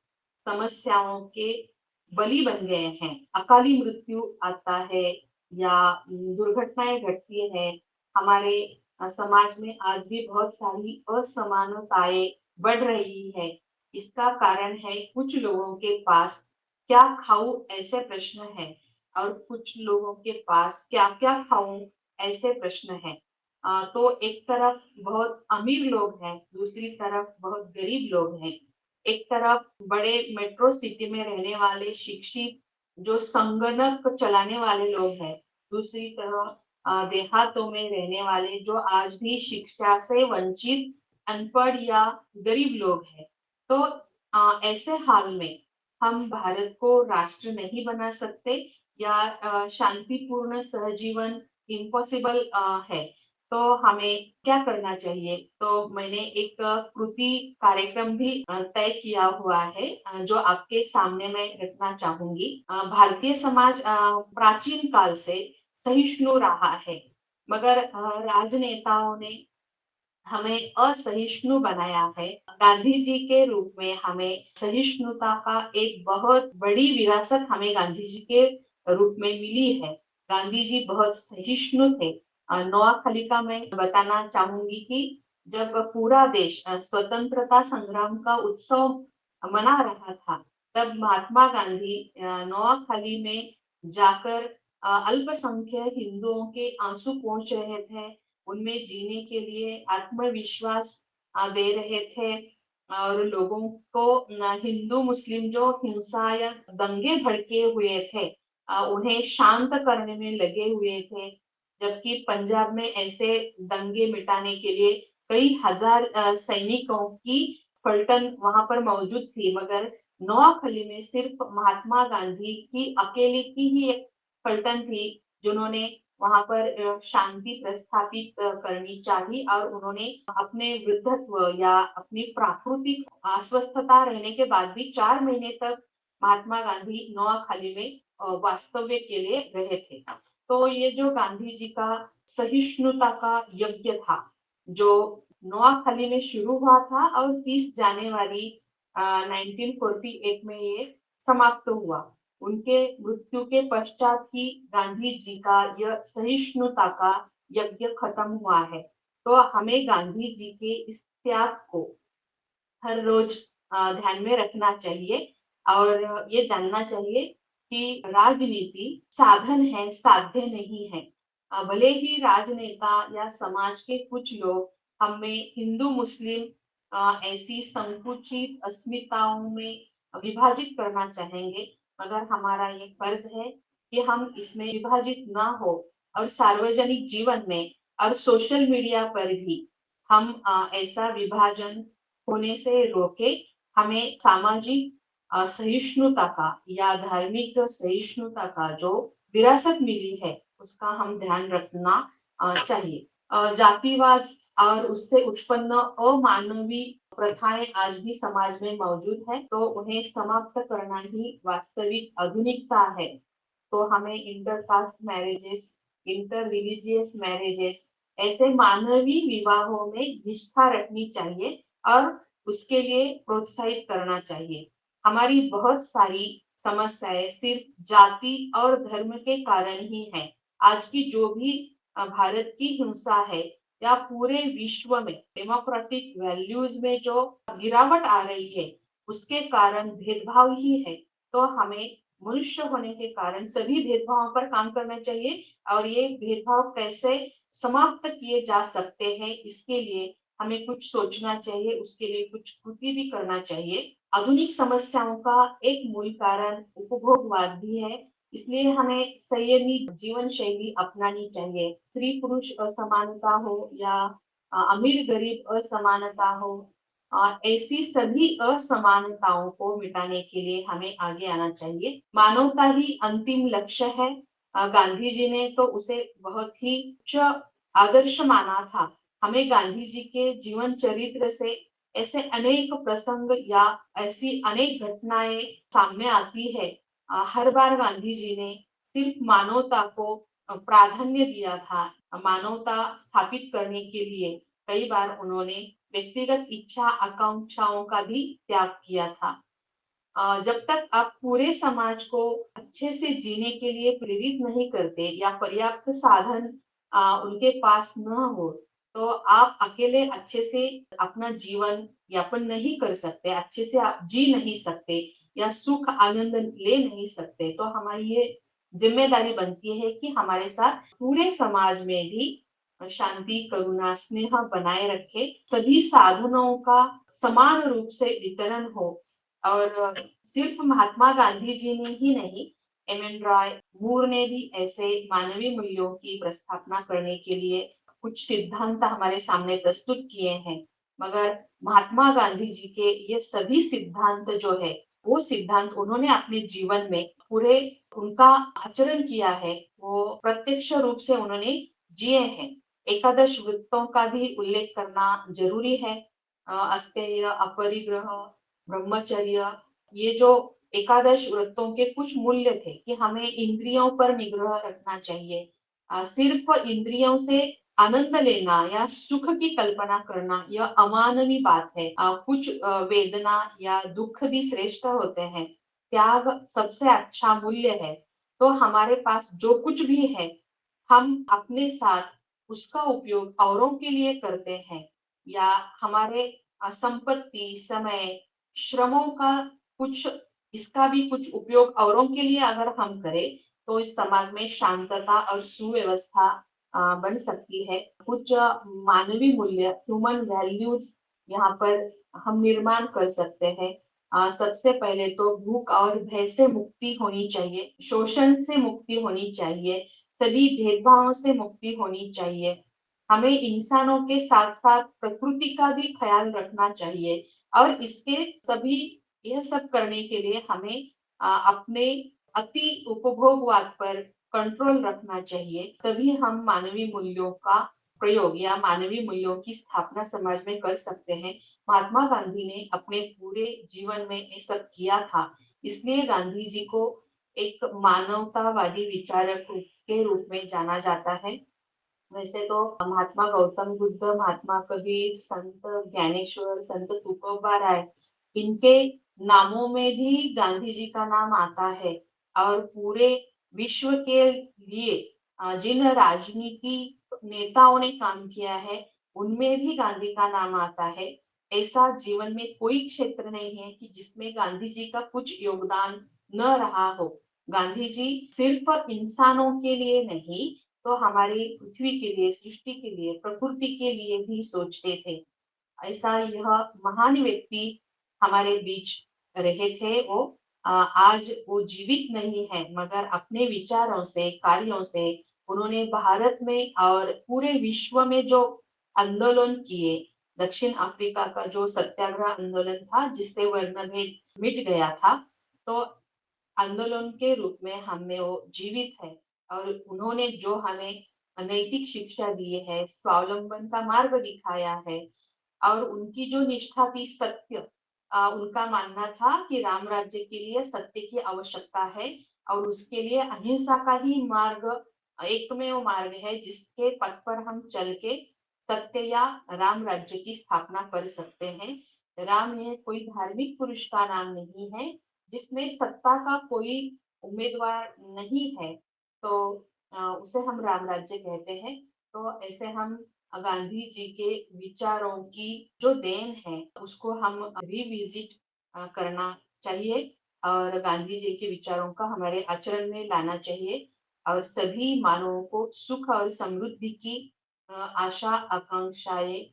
समस्याओं के बलि बन गए हैं, अकाली मृत्यु आता है या दुर्घटनाएं घटती है, हमारे समाज में आज भी बहुत सारी असमानताएं बढ़ रही है। इसका कारण है कुछ लोगों के पास क्या खाऊं ऐसे प्रश्न है और कुछ लोगों के पास क्या क्या खाऊं ऐसे प्रश्न है। तो एक तरफ बहुत अमीर लोग हैं, दूसरी तरफ बहुत गरीब लोग हैं। एक तरफ बड़े मेट्रो सिटी में रहने वाले शिक्षित जो संगणक चलाने वाले लोग हैं, दूसरी तरफ देहातों में रहने वाले जो आज भी शिक्षा से वंचित अनपढ़ या गरीब लोग हैं। तो ऐसे हाल में हम भारत को राष्ट्र नहीं बना सकते या शांतिपूर्ण सहजीवन इम्पॉसिबल है। तो हमें क्या करना चाहिए? तो मैंने एक कृति कार्यक्रम भी तय किया हुआ है, जो आपके सामने मैं रखना चाहूंगी। भारतीय समाज प्राचीन काल से सहिष्णु रहा है, मगर राजनेताओं ने हमें असहिष्णु बनाया है। गांधी जी के रूप में हमें सहिष्णुता का एक बहुत बड़ी विरासत हमें गांधी जी के रूप में मिली है। गांधी जी बहुत सहिष्णु थे। नोआखली का मैं बताना चाहूंगी कि जब पूरा देश स्वतंत्रता संग्राम का उत्सव मना रहा था, तब महात्मा गांधी नोआखली में जाकर अल्पसंख्यक हिंदुओं के आंसू पोंछ रहे थे, उनमें जीने के लिए आत्मविश्वास दे रहे थे और लोगों को हिंदू मुस्लिम जो हिंसा या दंगे भड़के हुए थे, उन्हें शांत करने में लगे हुए थे। जबकि पंजाब में ऐसे दंगे मिटाने के लिए कई हजार सैनिकों की पलटन वहां पर मौजूद थी, मगर नोआखली में सिर्फ महात्मा गांधी की अकेले की ही एक पलटन थी जिन्होंने वहां पर शांति प्रस्थापित करनी चाहिए और उन्होंने अपने वृद्धत्व या अपनी प्राकृतिक अस्वस्थता रहने के बाद भी 4 महीने तक महात्मा गांधी नोआखली में वास्तव्य के लिए रहे थे। तो ये जो गांधी जी का सहिष्णुता का यज्ञ था, जो नोआखली में शुरू हुआ था और 30 जनवरी 1948 में ये समाप्त हुआ। उनके मृत्यु के पश्चात ही गांधी जी का यह सहिष्णुता का यज्ञ खत्म हुआ है। तो हमें गांधी जी के इस त्याग को हर रोज ध्यान में रखना चाहिए और ये जानना चाहिए कि राजनीति साधन है, साध्य नहीं है। भले ही राजनेता या समाज के कुछ लोग हमें हिंदू मुस्लिम ऐसी संकुचित अस्मिताओं में विभाजित करना चाहेंगे, मगर हमारा ये फर्ज है कि हम इसमें विभाजित ना हो और सार्वजनिक जीवन में और सोशल मीडिया पर भी हम ऐसा विभाजन होने से रोके। हमें सामाजिक सहिष्णुता का या धार्मिक सहिष्णुता का जो विरासत मिली है उसका हम ध्यान रखना चाहिए। जातिवाद और उससे उत्पन्न अमानवीय प्रथाएं आज भी समाज में मौजूद है, तो उन्हें समाप्त करना ही वास्तविक आधुनिकता है। तो हमें intercaste marriages, inter religious marriages, ऐसे मानवीय विवाहों में निष्ठा रखनी चाहिए और उसके लिए प्रोत्साहित करना चाहिए। हमारी बहुत सारी समस्याएं सिर्फ जाति और धर्म के कारण ही है। आज की जो भी भारत की हिंसा है या पूरे विश्व में डेमोक्रेटिक वैल्यूज में जो गिरावट आ रही है, उसके कारण भेदभाव ही है। तो हमें मनुष्य होने के कारण सभी भेदभावों पर काम करना चाहिए और ये भेदभाव कैसे समाप्त किए जा सकते हैं, इसके लिए हमें कुछ सोचना चाहिए, उसके लिए कुछ कृति भी करना चाहिए। आधुनिक समस्याओं का एक मूल कारण उपभोगवाद भी है, इसलिए हमें संयमी जीवन शैली अपनानी चाहिए। स्त्री पुरुष असमानता हो या अमीर गरीब असमानता हो, ऐसी सभी असमानताओं को मिटाने के लिए हमें आगे आना चाहिए। मानवता ही अंतिम लक्ष्य है। गांधी जी ने तो उसे बहुत ही उच्च आदर्श माना था। हमें गांधी जी के जीवन चरित्र से ऐसे अनेक प्रसंग या ऐसी अनेक घटनाएं सामने आती है। हर बार गांधी जी ने सिर्फ मानवता को प्राधान्य दिया था। मानवता स्थापित करने के लिए कई बार उन्होंने व्यक्तिगत इच्छा आकांक्षाओं का भी त्याग किया था। जब तक आप पूरे समाज को अच्छे से जीने के लिए प्रेरित नहीं करते या पर्याप्त साधन उनके पास न हो, तो आप अकेले अच्छे से अपना जीवन यापन नहीं कर सकते, अच्छे से आप जी नहीं सकते या सुख आनंद ले नहीं सकते। तो हमारी ये जिम्मेदारी बनती है कि हमारे साथ पूरे समाज में भी शांति, करुणा, स्नेह बनाए रखे, सभी साधनों का समान रूप से वितरण हो। और सिर्फ महात्मा गांधी जी ने ही नहीं, एम.एन. रॉय, मूर ने भी ऐसे मानवीय मूल्यों की प्रस्थापना करने के लिए कुछ सिद्धांत हमारे सामने प्रस्तुत किए हैं। मगर महात्मा गांधी जी के ये सभी सिद्धांत जो है, वो सिद्धांत उन्होंने अपने जीवन में पूरे उनका आचरण किया है, वो प्रत्यक्ष रूप से उन्होंने जिए हैं। एकादश वृत्तों का भी उल्लेख करना जरूरी है। अस्तेय, अपरिग्रह, ब्रह्मचर्य, ये जो एकादश व्रतों के कुछ मूल्य थे कि हमें इंद्रियों पर निग्रह रखना चाहिए। सिर्फ इंद्रियों से आनंद लेना या सुख की कल्पना करना यह अमानवीय बात है। कुछ वेदना या दुख भी श्रेष्ठ होते हैं। त्याग सबसे अच्छा मूल्य है। तो हमारे पास जो कुछ भी है, हम अपने साथ उसका उपयोग औरों के लिए करते हैं या हमारे संपत्ति, समय, श्रमों का कुछ, इसका भी कुछ उपयोग औरों के लिए अगर हम करें, तो इस समाज में शांतता और सुव्यवस्था बन सकती है। कुछ मानवीय मूल्य, ह्यूमन वैल्यूज यहाँ पर हम निर्माण कर सकते हैं। सबसे पहले तो भूख और भय से मुक्ति होनी चाहिए, शोषण से मुक्ति होनी चाहिए, सभी भेदभावों से मुक्ति होनी चाहिए। हमें इंसानों के साथ साथ प्रकृति का भी ख्याल रखना चाहिए और इसके सभी यह सब करने के लिए हमें अपने अति उपभोगवाद पर कंट्रोल रखना चाहिए। तभी हम मानवीय मूल्यों का प्रयोग या मानवीय मूल्यों की स्थापना समाज में कर सकते हैं। महात्मा गांधी ने अपने पूरे जीवन में ये सब किया था, इसलिए गांधी जी को एक मानवतावादी विचारक के रूप में जाना जाता है। वैसे तो महात्मा गौतम बुद्ध, महात्मा कबीर, संत ज्ञानेश्वर, संत तुकोबा राय, इनके नामों में भी गांधी जी का नाम आता है। और पूरे विश्व के लिए जिन राजनीति नेताओं ने काम किया है, उनमें भी गांधी का नाम आता है। ऐसा जीवन में कोई क्षेत्र नहीं है कि जिसमें गांधी जी का कुछ योगदान न रहा हो। गांधी जी सिर्फ इंसानों के लिए नहीं, तो हमारी पृथ्वी के लिए, सृष्टि के लिए, प्रकृति के लिए भी सोचते थे। ऐसा यह महान व्यक्ति हमारे बीच रहे थे। वो आज वो जीवित नहीं है, मगर अपने विचारों से, कार्यों से उन्होंने भारत में और पूरे विश्व में जो आंदोलन किए, दक्षिण अफ्रीका का जो सत्याग्रह आंदोलन था जिससे वर्णभेद मिट गया था, तो आंदोलन के रूप में हमें वो जीवित है। और उन्होंने जो हमें नैतिक शिक्षा दी है, स्वावलंबन का मार्ग दिखाया है और उनकी जो निष्ठा थी सत्य, उनका मानना था कि राम राज्य के लिए सत्य की आवश्यकता है और उसके लिए अहिंसा का ही मार्ग एकमेव मार्ग है जिसके पथ पर हम चल के सत्य या राम राज्य की स्थापना कर सकते हैं। राम ये कोई धार्मिक पुरुष का नाम नहीं है जिसमें सत्ता का कोई उम्मीदवार नहीं है, तो उसे हम राम राज्य कहते हैं। तो ऐसे हम गांधी जी के विचारों की जो देन है उसको हम रिविजिट करना चाहिए और गांधी जी के विचारों का हमारे आचरण में लाना चाहिए और सभी मानवों को सुख और समृद्धि की आशा आकांक्षाएं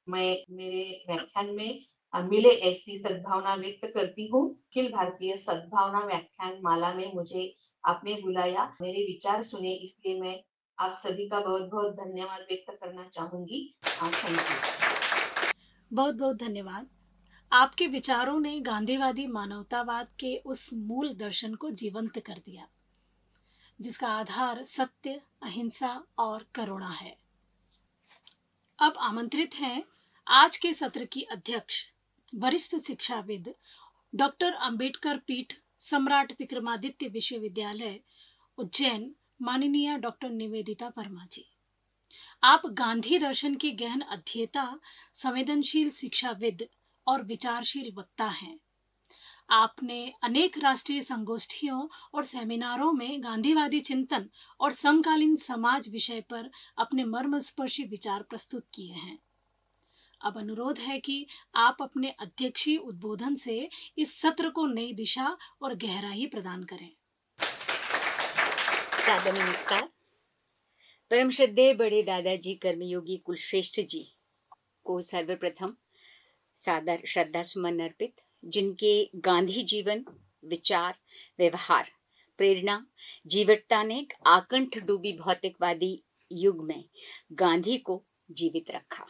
मैं मेरे व्याख्यान में मिले ऐसी सद्भावना व्यक्त करती हूँ। अखिल भारतीय सद्भावना व्याख्यान माला में मुझे आपने बुलाया, मेरे विचार सुने, इसलिए मैं आप सभी का बहुत बहुत धन्यवाद व्यक्त करना चाहूंगी। Thank you. बहुत बहुत धन्यवाद। आपके विचारों ने गांधीवादी मानवतावाद के उस मूल दर्शन को जीवंत कर दिया जिसका आधार सत्य, अहिंसा और करुणा है। अब आमंत्रित हैं आज के सत्र की अध्यक्ष, वरिष्ठ शिक्षाविद, डॉक्टर अंबेडकर पीठ, सम्राट विक्रमादित्य विश्वविद्यालय, उज्जैन, माननीय डॉक्टर निवेदिता वर्मा जी। आप गांधी दर्शन की गहन अध्येता, संवेदनशील शिक्षाविद और विचारशील वक्ता हैं। आपने अनेक राष्ट्रीय संगोष्ठियों और सेमिनारों में गांधीवादी चिंतन और समकालीन समाज विषय पर अपने मर्मस्पर्शी विचार प्रस्तुत किए हैं। अब अनुरोध है कि आप अपने अध्यक्षीय उद्बोधन से इस सत्र को नई दिशा और गहराई प्रदान करें। सादर नमस्कार। परम श्रद्धेय बड़े दादाजी कर्मयोगी कुलश्रेष्ठ जी को सर्वप्रथम सादर श्रद्धा सुमन अर्पित, जिनके गांधी जीवन, विचार, व्यवहार, प्रेरणा, जीवटता ने एक आकंठ डूबी भौतिकवादी युग में गांधी को जीवित रखा।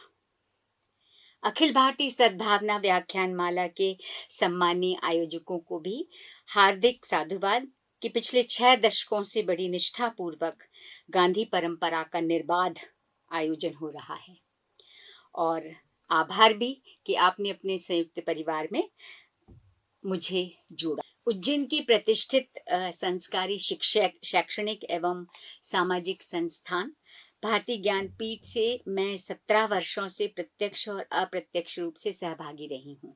अखिल भारतीय सद्भावना व्याख्यान माला के सम्मानीय आयोजकों को भी हार्दिक साधुवाद कि पिछले 6 दशकों से बड़ी निष्ठा पूर्वक गांधी परंपरा का निर्बाध आयोजन हो रहा है, और आभार भी कि आपने अपने संयुक्त परिवार में मुझे जोड़ा। उज्जैन की प्रतिष्ठित संस्कारी शिक्षक, शैक्षणिक एवं सामाजिक संस्थान भारतीय ज्ञानपीठ से मैं 17 वर्षों से प्रत्यक्ष और अप्रत्यक्ष रूप से सहभागी रही हूँ।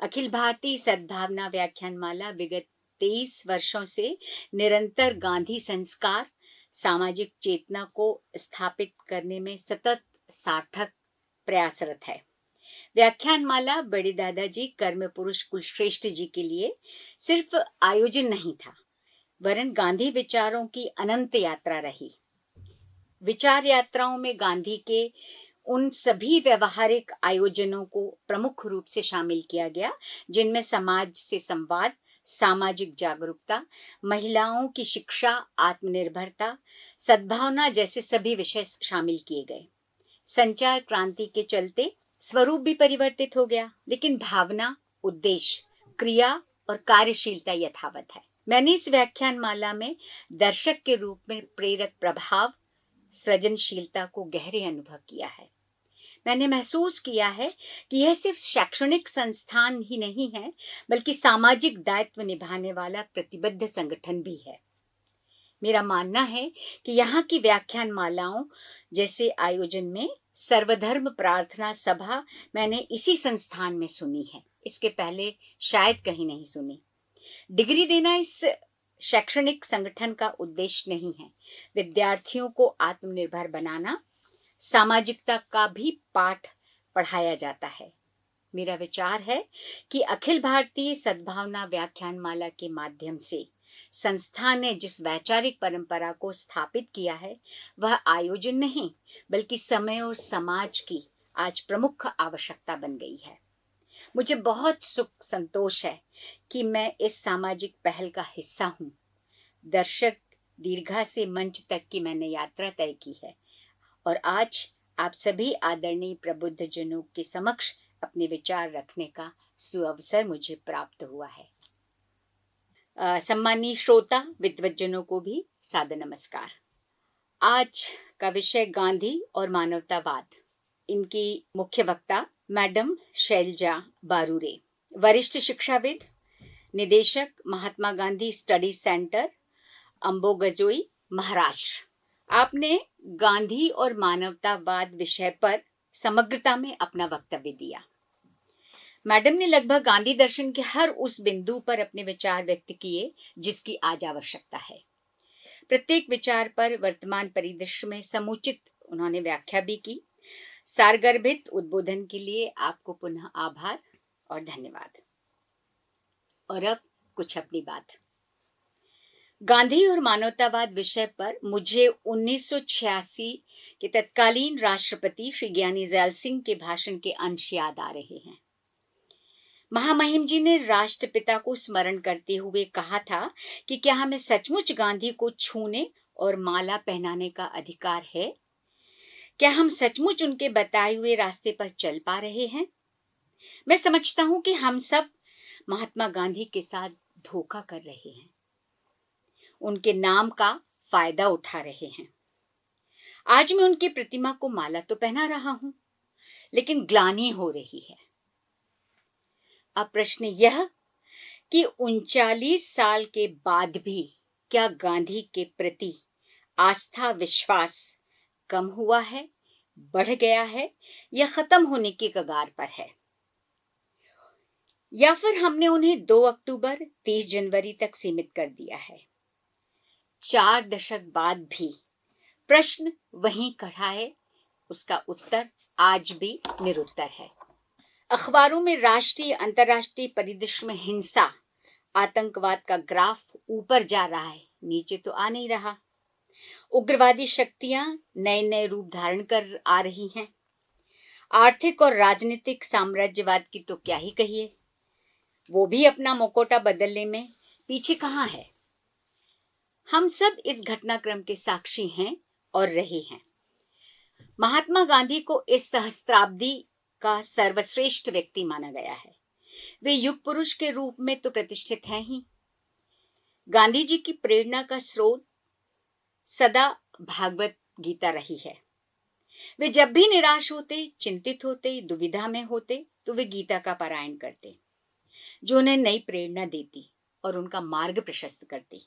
अखिल भारतीय सद्भावना व्याख्यान माला विगत 23 वर्षों से निरंतर गांधी संस्कार, सामाजिक चेतना को स्थापित करने में सतत सार्थक प्रयासरत है। व्याख्यान माला बड़े दादाजी कर्म पुरुष कुलश्रेष्ठ जी के लिए सिर्फ आयोजन नहीं था, वरन गांधी विचारों की अनंत यात्रा रही। विचार यात्राओं में गांधी के उन सभी व्यवहारिक आयोजनों को प्रमुख रूप से शामिल किया गया जिनमें समाज से संवाद, सामाजिक जागरूकता, महिलाओं की शिक्षा, आत्मनिर्भरता, सद्भावना जैसे सभी विषय शामिल किए गए। संचार क्रांति के चलते स्वरूप भी परिवर्तित हो गया, लेकिन भावना, उद्देश्य, क्रिया और कार्यशीलता यथावत है। मैंने इस व्याख्यान माला में दर्शक के रूप में प्रेरक प्रभाव, सृजनशीलता को गहरे अनुभव किया है। मैंने महसूस किया है कि यह सिर्फ शैक्षणिक संस्थान ही नहीं है, बल्कि सामाजिक दायित्व निभाने वाला प्रतिबद्ध संगठन भी है। मेरा मानना है कि यहाँ की व्याख्यान मालाओं जैसे आयोजन में सर्वधर्म प्रार्थना सभा मैंने इसी संस्थान में सुनी है, इसके पहले शायद कहीं नहीं सुनी। डिग्री देना इस शैक्षणिक संगठन का उद्देश्य नहीं है। विद्यार्थियों को आत्मनिर्भर बनाना, सामाजिकता का भी पाठ पढ़ाया जाता है। मेरा विचार है कि अखिल भारतीय सद्भावना व्याख्यान माला के माध्यम से संस्थान ने जिस वैचारिक परंपरा को स्थापित किया है, वह आयोजन नहीं बल्कि समय और समाज की आज प्रमुख आवश्यकता बन गई है। मुझे बहुत सुख संतोष है कि मैं इस सामाजिक पहल का हिस्सा हूँ। दर्शक दीर्घा से मंच तक की मैंने यात्रा तय की है और आज आप सभी आदरणीय प्रबुद्ध जनों के समक्ष अपने विचार रखने का सुअवसर मुझे प्राप्त हुआ है। सम्मानीय श्रोता विद्वज्जनों को भी सादर नमस्कार। आज का विषय गांधी और मानवतावाद। इनकी मुख्य वक्ता मैडम शैलजा बारूरे, वरिष्ठ शिक्षाविद, निदेशक, महात्मा गांधी स्टडी सेंटर, अंबोगजोई, महाराष्ट्र। आपने गांधी और मानवतावाद विषय पर समग्रता में अपना वक्तव्य दिया। मैडम ने लगभग गांधी दर्शन के हर उस बिंदु पर अपने विचार व्यक्त किए जिसकी आज आवश्यकता है। प्रत्येक विचार पर वर्तमान परिदृश्य में समुचित उन्होंने व्याख्या भी की। सारगर्भित उद्बोधन के लिए आपको पुनः आभार और धन्यवाद। और अब कुछ अपनी बात। गांधी और मानवतावाद विषय पर मुझे 1986 के तत्कालीन राष्ट्रपति श्री ज्ञानी ज़ैल सिंह के भाषण के अंश याद आ रहे हैं। महामहिम जी ने राष्ट्रपिता को स्मरण करते हुए कहा था कि क्या हमें सचमुच गांधी को छूने और माला पहनाने का अधिकार है? क्या हम सचमुच उनके बताए हुए रास्ते पर चल पा रहे हैं? मैं समझता हूं कि हम सब महात्मा गांधी के साथ धोखा कर रहे हैं, उनके नाम का फायदा उठा रहे हैं। आज मैं उनकी प्रतिमा को माला तो पहना रहा हूं, लेकिन ग्लानि हो रही है। अब प्रश्न यह कि 39 साल के बाद भी क्या गांधी के प्रति आस्था विश्वास कम हुआ है, बढ़ गया है, या खत्म होने की कगार पर है? या फिर हमने उन्हें 2 अक्टूबर 30 जनवरी तक सीमित कर दिया है? 4 दशक बाद भी प्रश्न वहीं खड़ा है, उसका उत्तर आज भी निरुत्तर है। अखबारों में राष्ट्रीय अंतर्राष्ट्रीय परिदृश्य में हिंसा, आतंकवाद का ग्राफ ऊपर जा रहा है, नीचे तो आ नहीं रहा। उग्रवादी शक्तियां नए नए रूप धारण कर आ रही हैं। आर्थिक और राजनीतिक साम्राज्यवाद की तो क्या ही कहिए, वो भी अपना मुखौटा बदलने में पीछे कहाँ है। हम सब इस घटनाक्रम के साक्षी हैं और रहे हैं। महात्मा गांधी को इस सहस्त्राब्दी का सर्वश्रेष्ठ व्यक्ति माना गया है। वे युग पुरुष के रूप में तो प्रतिष्ठित हैं ही। गांधी जी की प्रेरणा का स्रोत सदा भागवत गीता रही है। वे जब भी निराश होते, चिंतित होते, दुविधा में होते, तो वे गीता का पारायण करते, जो उन्हें नई प्रेरणा देती और उनका मार्ग प्रशस्त करती।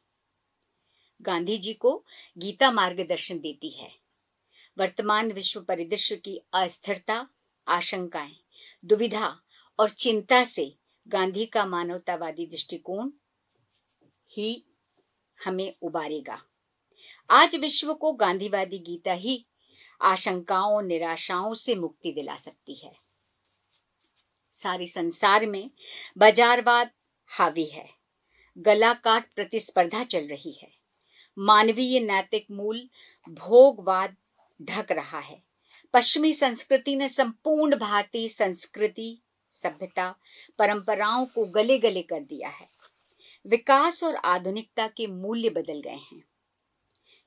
गांधी जी को गीता मार्गदर्शन देती है। वर्तमान विश्व परिदृश्य की अस्थिरता, आशंकाएं, दुविधा और चिंता से गांधी का मानवतावादी दृष्टिकोण ही हमें उबारेगा। आज विश्व को गांधीवादी गीता ही आशंकाओं, निराशाओं से मुक्ति दिला सकती है। सारे संसार में बाजारवाद हावी है, गला काट प्रतिस्पर्धा चल रही है, मानवीय नैतिक मूल भोगवाद ढक रहा है। पश्चिमी संस्कृति ने संपूर्ण भारतीय संस्कृति, सभ्यता, परंपराओं को गले गले कर दिया है। विकास और आधुनिकता के मूल्य बदल गए हैं।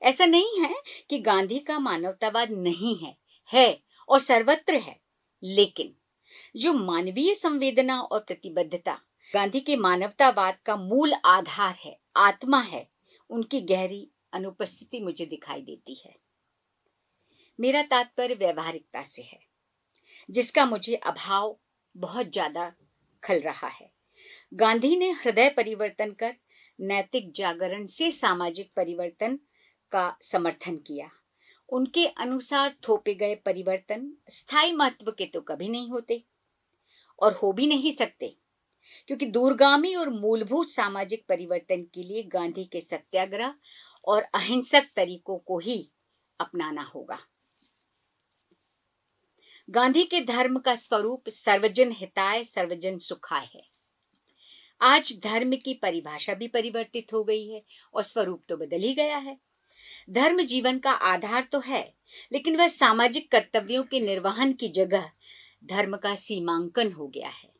ऐसा नहीं है कि गांधी का मानवतावाद नहीं है, है और सर्वत्र है, लेकिन जो मानवीय संवेदना और प्रतिबद्धता गांधी के मानवतावाद का मूल आधार है, आत्मा है, उनकी गहरी अनुपस्थिति मुझे दिखाई देती है। मेरा तात्पर्य व्यवहारिकता से है, जिसका मुझे अभाव बहुत ज्यादा खल रहा है। गांधी ने हृदय परिवर्तन कर नैतिक जागरण से सामाजिक परिवर्तन का समर्थन किया। उनके अनुसार थोपे गए परिवर्तन स्थायी महत्व के तो कभी नहीं होते और हो भी नहीं सकते, क्योंकि दूरगामी और मूलभूत सामाजिक परिवर्तन के लिए गांधी के सत्याग्रह और अहिंसक तरीकों को ही अपनाना होगा। गांधी के धर्म का स्वरूप सर्वजन हिताय सर्वजन सुखाय है। आज धर्म की परिभाषा भी परिवर्तित हो गई है और स्वरूप तो बदल ही गया है। धर्म जीवन का आधार तो है, लेकिन वह सामाजिक कर्तव्यों के निर्वहन की जगह धर्म का सीमांकन हो गया है।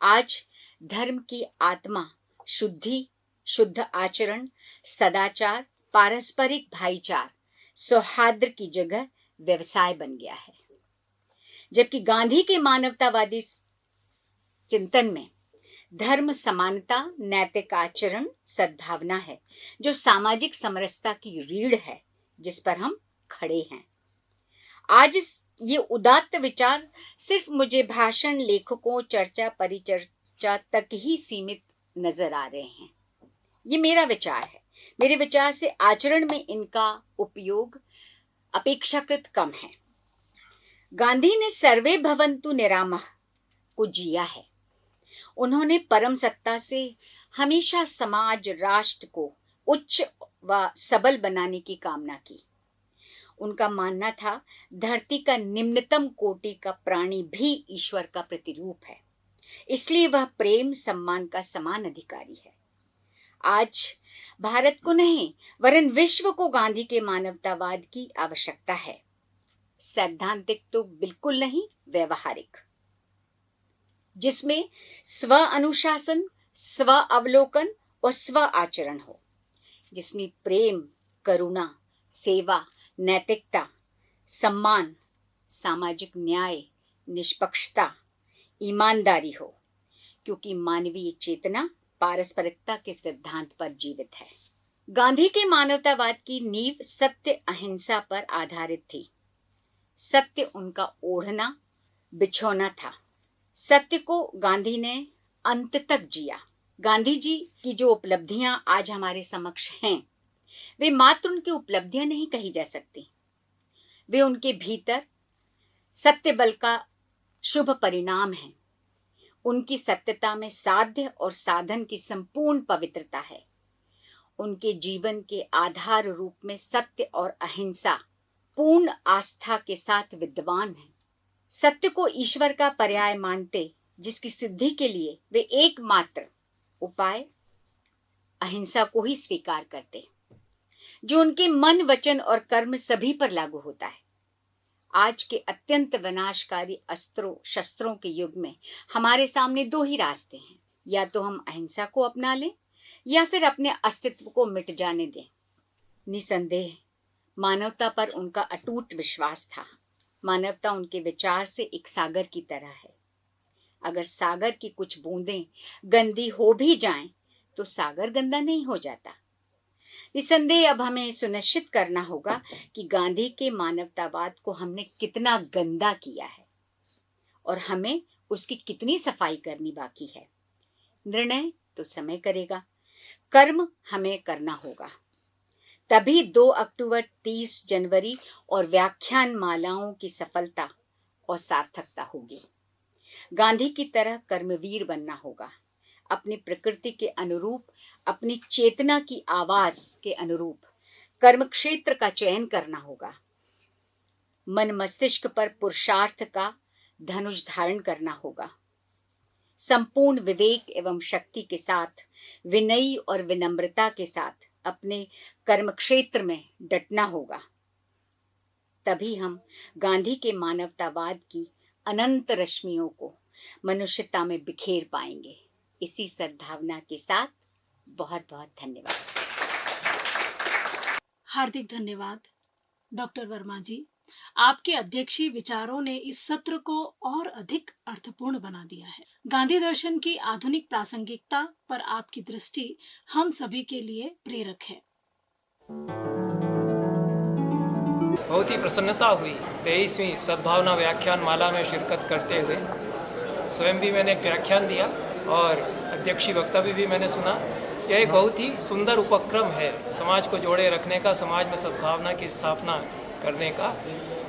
आज धर्म की आत्मा शुद्धि, शुद्ध आचरण, सदाचार, पारस्परिक भाईचार, सौहार्द की जगह व्यवसाय बन गया है। जबकि गांधी के मानवतावादी चिंतन में धर्म समानता, नैतिक आचरण, सद्भावना है जो सामाजिक समरसता की रीढ़ है जिस पर हम खड़े हैं। आज ये उदात्त विचार सिर्फ मुझे भाषण, लेखकों, चर्चा, परिचर्चा तक ही सीमित नजर आ रहे हैं। ये मेरा विचार है। मेरे विचार से आचरण में इनका उपयोग अपेक्षाकृत कम है। गांधी ने सर्वे भवन्तु निरामः को जिया है। उन्होंने परम सत्ता से हमेशा समाज, राष्ट्र को उच्च व सबल बनाने की कामना की। उनका मानना था धरती का निम्नतम कोटि का प्राणी भी ईश्वर का प्रतिरूप है, इसलिए वह प्रेम सम्मान का समान अधिकारी है। आज भारत को नहीं वरन विश्व को गांधी के मानवतावाद की आवश्यकता है। सैद्धांतिक तो बिल्कुल नहीं, व्यवहारिक, जिसमें स्व अनुशासन, स्व अवलोकन और स्व आचरण हो, जिसमें प्रेम, करुणा, सेवा, नैतिकता, सम्मान, सामाजिक न्याय, निष्पक्षता, ईमानदारी हो, क्योंकि मानवीय चेतना पारस्परिकता के सिद्धांत पर जीवित है। गांधी के मानवतावाद की नींव सत्य, अहिंसा पर आधारित थी। सत्य उनका ओढ़ना बिछोना था। सत्य को गांधी ने अंत तक जिया। गांधी जी की जो उपलब्धियां आज हमारे समक्ष हैं, वे मात्र उनकी उपलब्धियां नहीं कही जा सकती। वे उनके भीतर सत्य बल का शुभ परिणाम हैं। उनकी सत्यता में साध्य और साधन की संपूर्ण पवित्रता है। उनके जीवन के आधार रूप में सत्य और अहिंसा पूर्ण आस्था के साथ विद्यमान है। सत्य को ईश्वर का पर्याय मानते, जिसकी सिद्धि के लिए वे एकमात्र उपाय अहिंसा को ही स्वीकार करते, जो उनके मन, वचन और कर्म सभी पर लागू होता है। आज के अत्यंत विनाशकारी अस्त्रों शस्त्रों के युग में हमारे सामने दो ही रास्ते हैं, या तो हम अहिंसा को अपना लें या फिर अपने अस्तित्व को मिट जाने दें। निसंदेह मानवता पर उनका अटूट विश्वास था। मानवता उनके विचार से एक सागर की तरह है। अगर सागर की कुछ बूंदें गंदी हो भी जाएं, तो सागर गंदा नहीं हो जाता। निसंदेह अब हमें सुनिश्चित करना होगा कि गांधी के मानवतावाद को हमने कितना गंदा किया है और हमें उसकी कितनी सफाई करनी बाकी है। निर्णय तो समय करेगा, कर्म हमें करना होगा। तभी 2 अक्टूबर, 30 जनवरी और व्याख्यान मालाओं की सफलता और सार्थकता होगी। गांधी की तरह कर्मवीर बनना होगा। अपनी प्रकृति के अनुरूप, अपनी चेतना की आवाज के अनुरूप कर्म क्षेत्र का चयन करना होगा। मन मस्तिष्क पर पुरुषार्थ का धनुष धारण करना होगा। संपूर्ण विवेक एवं शक्ति के साथ, विनयी और विनम्रता के साथ अपने कर्म क्षेत्र में डटना होगा। तभी हम गांधी के मानवतावाद की अनंत रश्मियों को मनुष्यता में बिखेर पाएंगे। इसी सद्भावना के साथ बहुत बहुत धन्यवाद। हार्दिक धन्यवाद डॉक्टर वर्मा जी। आपके अध्यक्षीय विचारों ने इस सत्र को और अधिक अर्थपूर्ण बना दिया है। गांधी दर्शन की आधुनिक प्रासंगिकता पर आपकी दृष्टि हम सभी के लिए प्रेरक है। बहुत ही प्रसन्नता हुई 23वीं सद्भावना व्याख्यान माला में शिरकत करते हुए। स्वयं भी मैंने एक व्याख्यान दिया और अध्यक्षीय वक्तव्य भी मैंने सुना। यह एक बहुत ही सुंदर उपक्रम है समाज को जोड़े रखने का, समाज में सद्भावना की स्थापना करने का।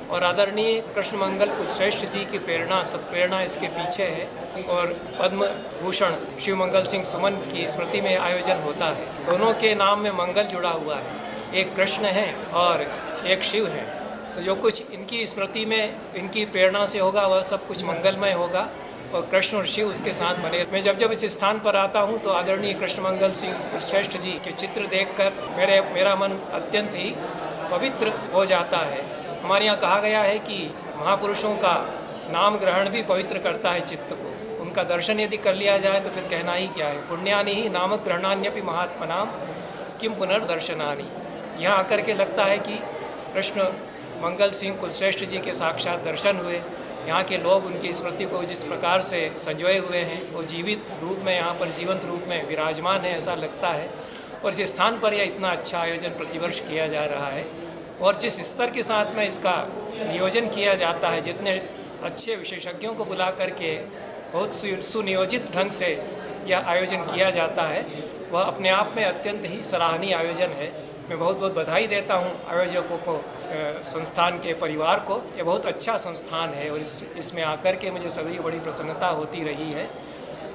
और आदरणीय कृष्ण मंगल कुलश्रेष्ठ जी की प्रेरणा, सत्प्रेरणा इसके पीछे है। और पद्म भूषण शिव मंगल सिंह सुमन की स्मृति में आयोजन होता है। दोनों के नाम में मंगल जुड़ा हुआ है, एक कृष्ण है और एक शिव है। तो जो कुछ इनकी स्मृति में, इनकी प्रेरणा से होगा, वह सब कुछ मंगलमय होगा और कृष्ण और शिव उसके साथ बने। मैं जब इस स्थान पर आता हूँ तो आदरणीय कृष्ण मंगल सिंह श्रेष्ठ जी के चित्र देखकर मेरा मन अत्यंत ही पवित्र हो जाता है। हमारे यहाँ कहा गया है कि महापुरुषों का नाम ग्रहण भी पवित्र करता है चित्त को। उनका दर्शन यदि कर लिया जाए तो फिर कहना ही क्या है। पुण्यानि ही नाम ग्रहणान्यपि महात्मनाम किम पुनर्दर्शनानि। यहाँ आकर के लगता है कि कृष्ण मंगल सिंह कुलश्रेष्ठ जी के साक्षात दर्शन हुए यहाँ के लोग उनकी स्मृति को जिस प्रकार से संजोए हुए हैं, वो जीवित रूप में यहाँ पर जीवंत रूप में विराजमान है ऐसा लगता है। और इस स्थान पर यह इतना अच्छा आयोजन प्रतिवर्ष किया जा रहा है और जिस स्तर के साथ में इसका नियोजन किया जाता है, जितने अच्छे विशेषज्ञों को बुला करके बहुत सुनियोजित ढंग से यह आयोजन किया जाता है, वह अपने आप में अत्यंत ही सराहनीय आयोजन है। मैं बहुत बहुत बधाई देता हूँ आयोजकों को, संस्थान के परिवार को। यह बहुत अच्छा संस्थान है और इसमें आकर के मुझे सदैव बड़ी प्रसन्नता होती रही है।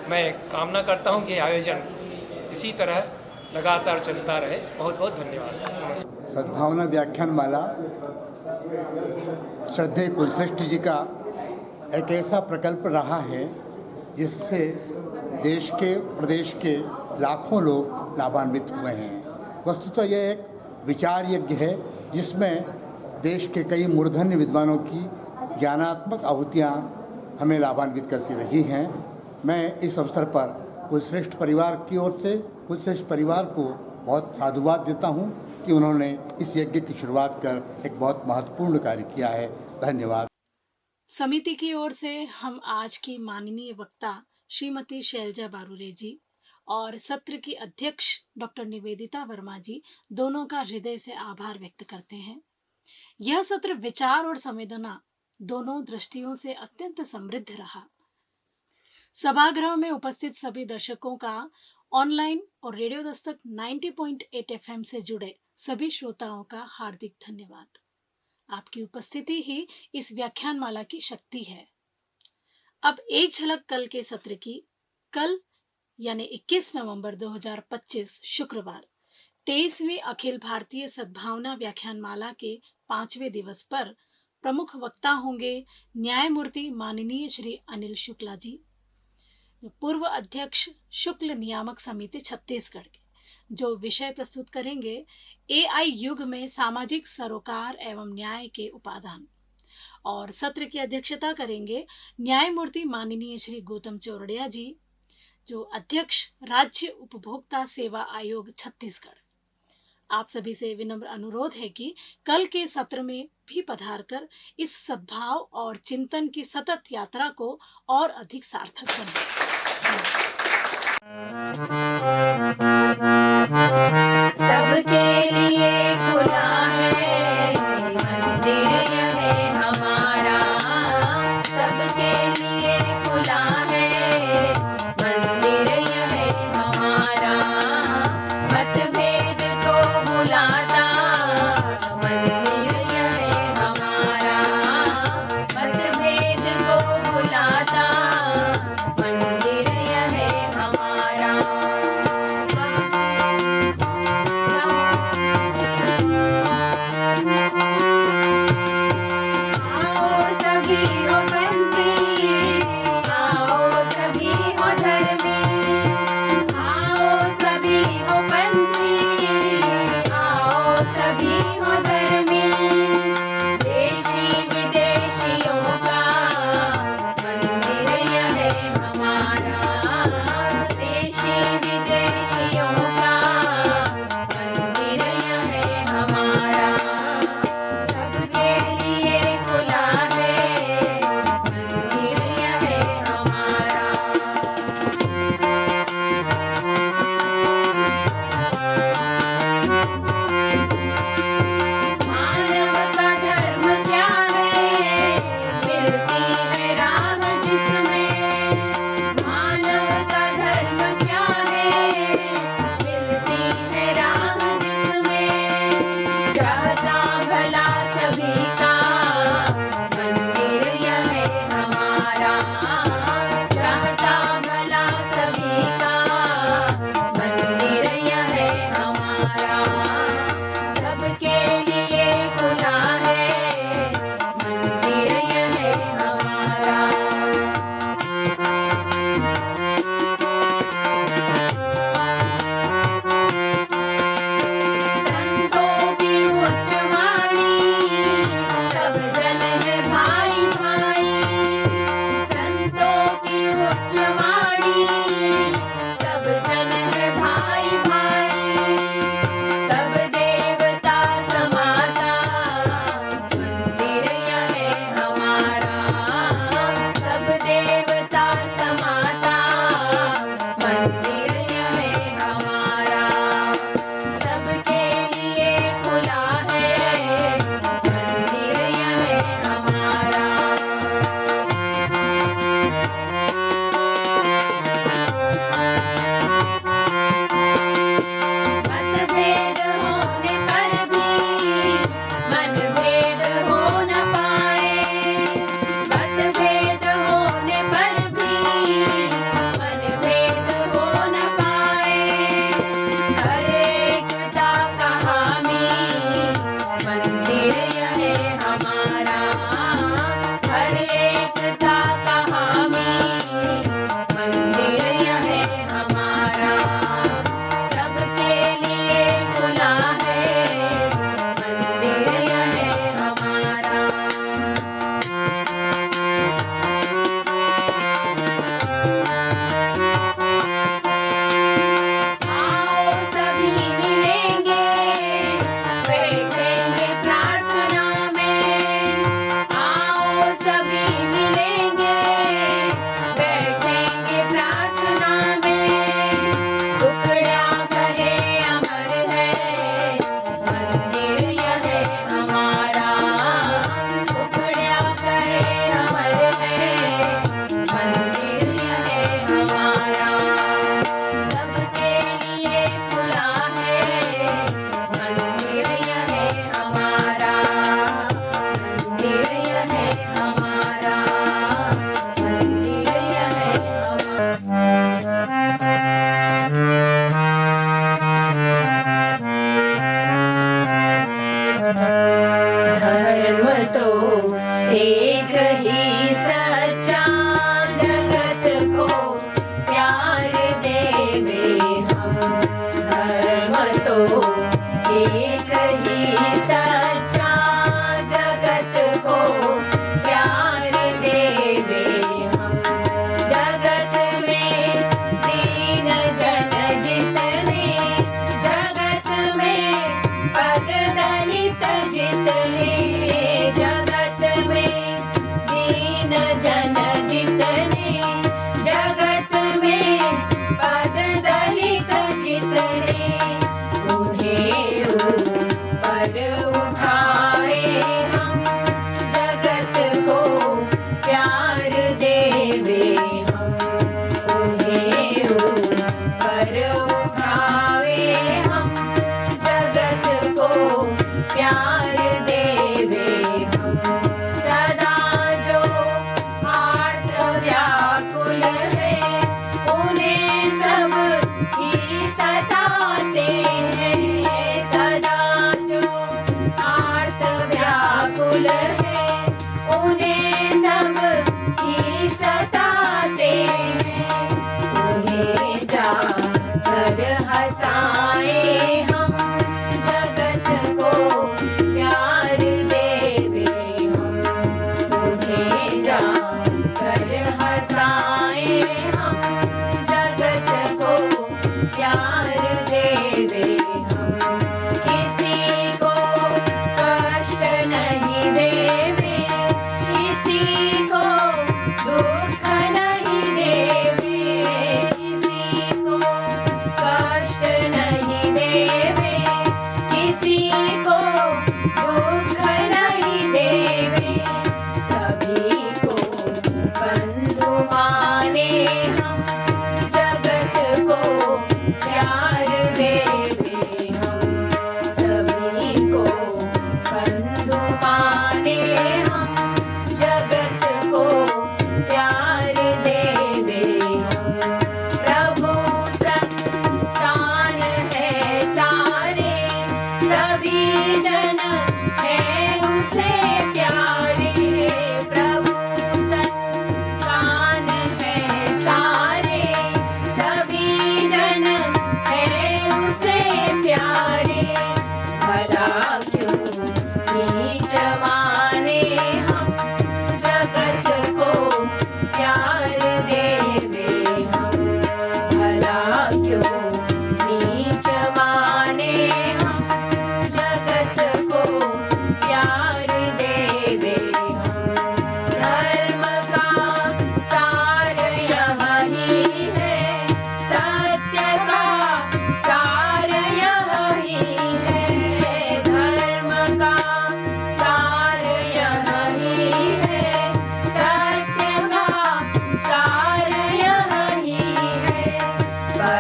मैं कामना करता हूँ कि आयोजन इसी तरह लगातार चलता रहे। बहुत बहुत धन्यवाद। नमस्कार। सद्भावना व्याख्यान माला श्रद्धेय कुलश्रेष्ठ जी का एक ऐसा प्रकल्प रहा है जिससे देश के प्रदेश के लाखों लोग लाभान्वित हुए हैं। वस्तुतः यह एक विचार यज्ञ है जिसमें देश के कई मूर्धन्य विद्वानों की ज्ञानात्मक आहुतियाँ हमें लाभान्वित करती रही हैं। मैं इस अवसर पर कुलश्रेष्ठ परिवार की ओर से कुलश्रेष्ठ परिवार को बहुत साधुवाद देता हूँ कि उन्होंने इस यज्ञ की शुरुआत कर एक बहुत महत्वपूर्ण कार्य किया है। धन्यवाद। समिति की ओर से हम आज की माननीय वक्ता श्रीमती शैलजा बारुरे जी और सत्र की अध्यक्ष डॉक्टर निवेदिता वर्मा जी दोनों का हृदय से आभार व्यक्त करते हैं। यह सत्र विचार और संवेदना दोनों दृष्टियों से अत्यंत समृद्ध रहा। सभागृह में उपस्थित सभी दर्शकों का ऑनलाइन और रेडियो दस्तक 90.8 FM से जुड़े सभी श्रोताओं का हार्दिक धन्यवाद। आपकी उपस्थिति ही इस व्याख्यान माला की शक्ति है। अब एक झलक कल के सत्र की। कल यानी 21 नवंबर 2025 शुक्रवार 23वीं अखिल भारतीय सद्भावना व्याख्यान माला के 5वें दिवस पर प्रमुख वक्ता होंगे न्यायमूर्ति माननीय श्री अनिल शुक्ला जी, पूर्व अध्यक्ष शुक्ल नियामक समिति छत्तीसगढ़ के, जो विषय प्रस्तुत करेंगे AI युग में सामाजिक सरोकार एवं न्याय के उपादान। और सत्र की अध्यक्षता करेंगे न्यायमूर्ति माननीय श्री गौतम चौरड़िया जी, जो अध्यक्ष राज्य उपभोक्ता सेवा आयोग छत्तीसगढ़। आप सभी से विनम्र अनुरोध है कि कल के सत्र में भी पधारकर इस सद्भाव और चिंतन की सतत यात्रा को और अधिक सार्थक बनाएं। सबके लिए खुला है मंदिर यह है हमारा, सबके लिए खुला है मंदिर यह है हमारा। मतभेद को भुलाता मंदिर यह है हमारा, मतभेद को भुलाता मंदिर यह है हमारा।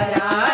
हमारा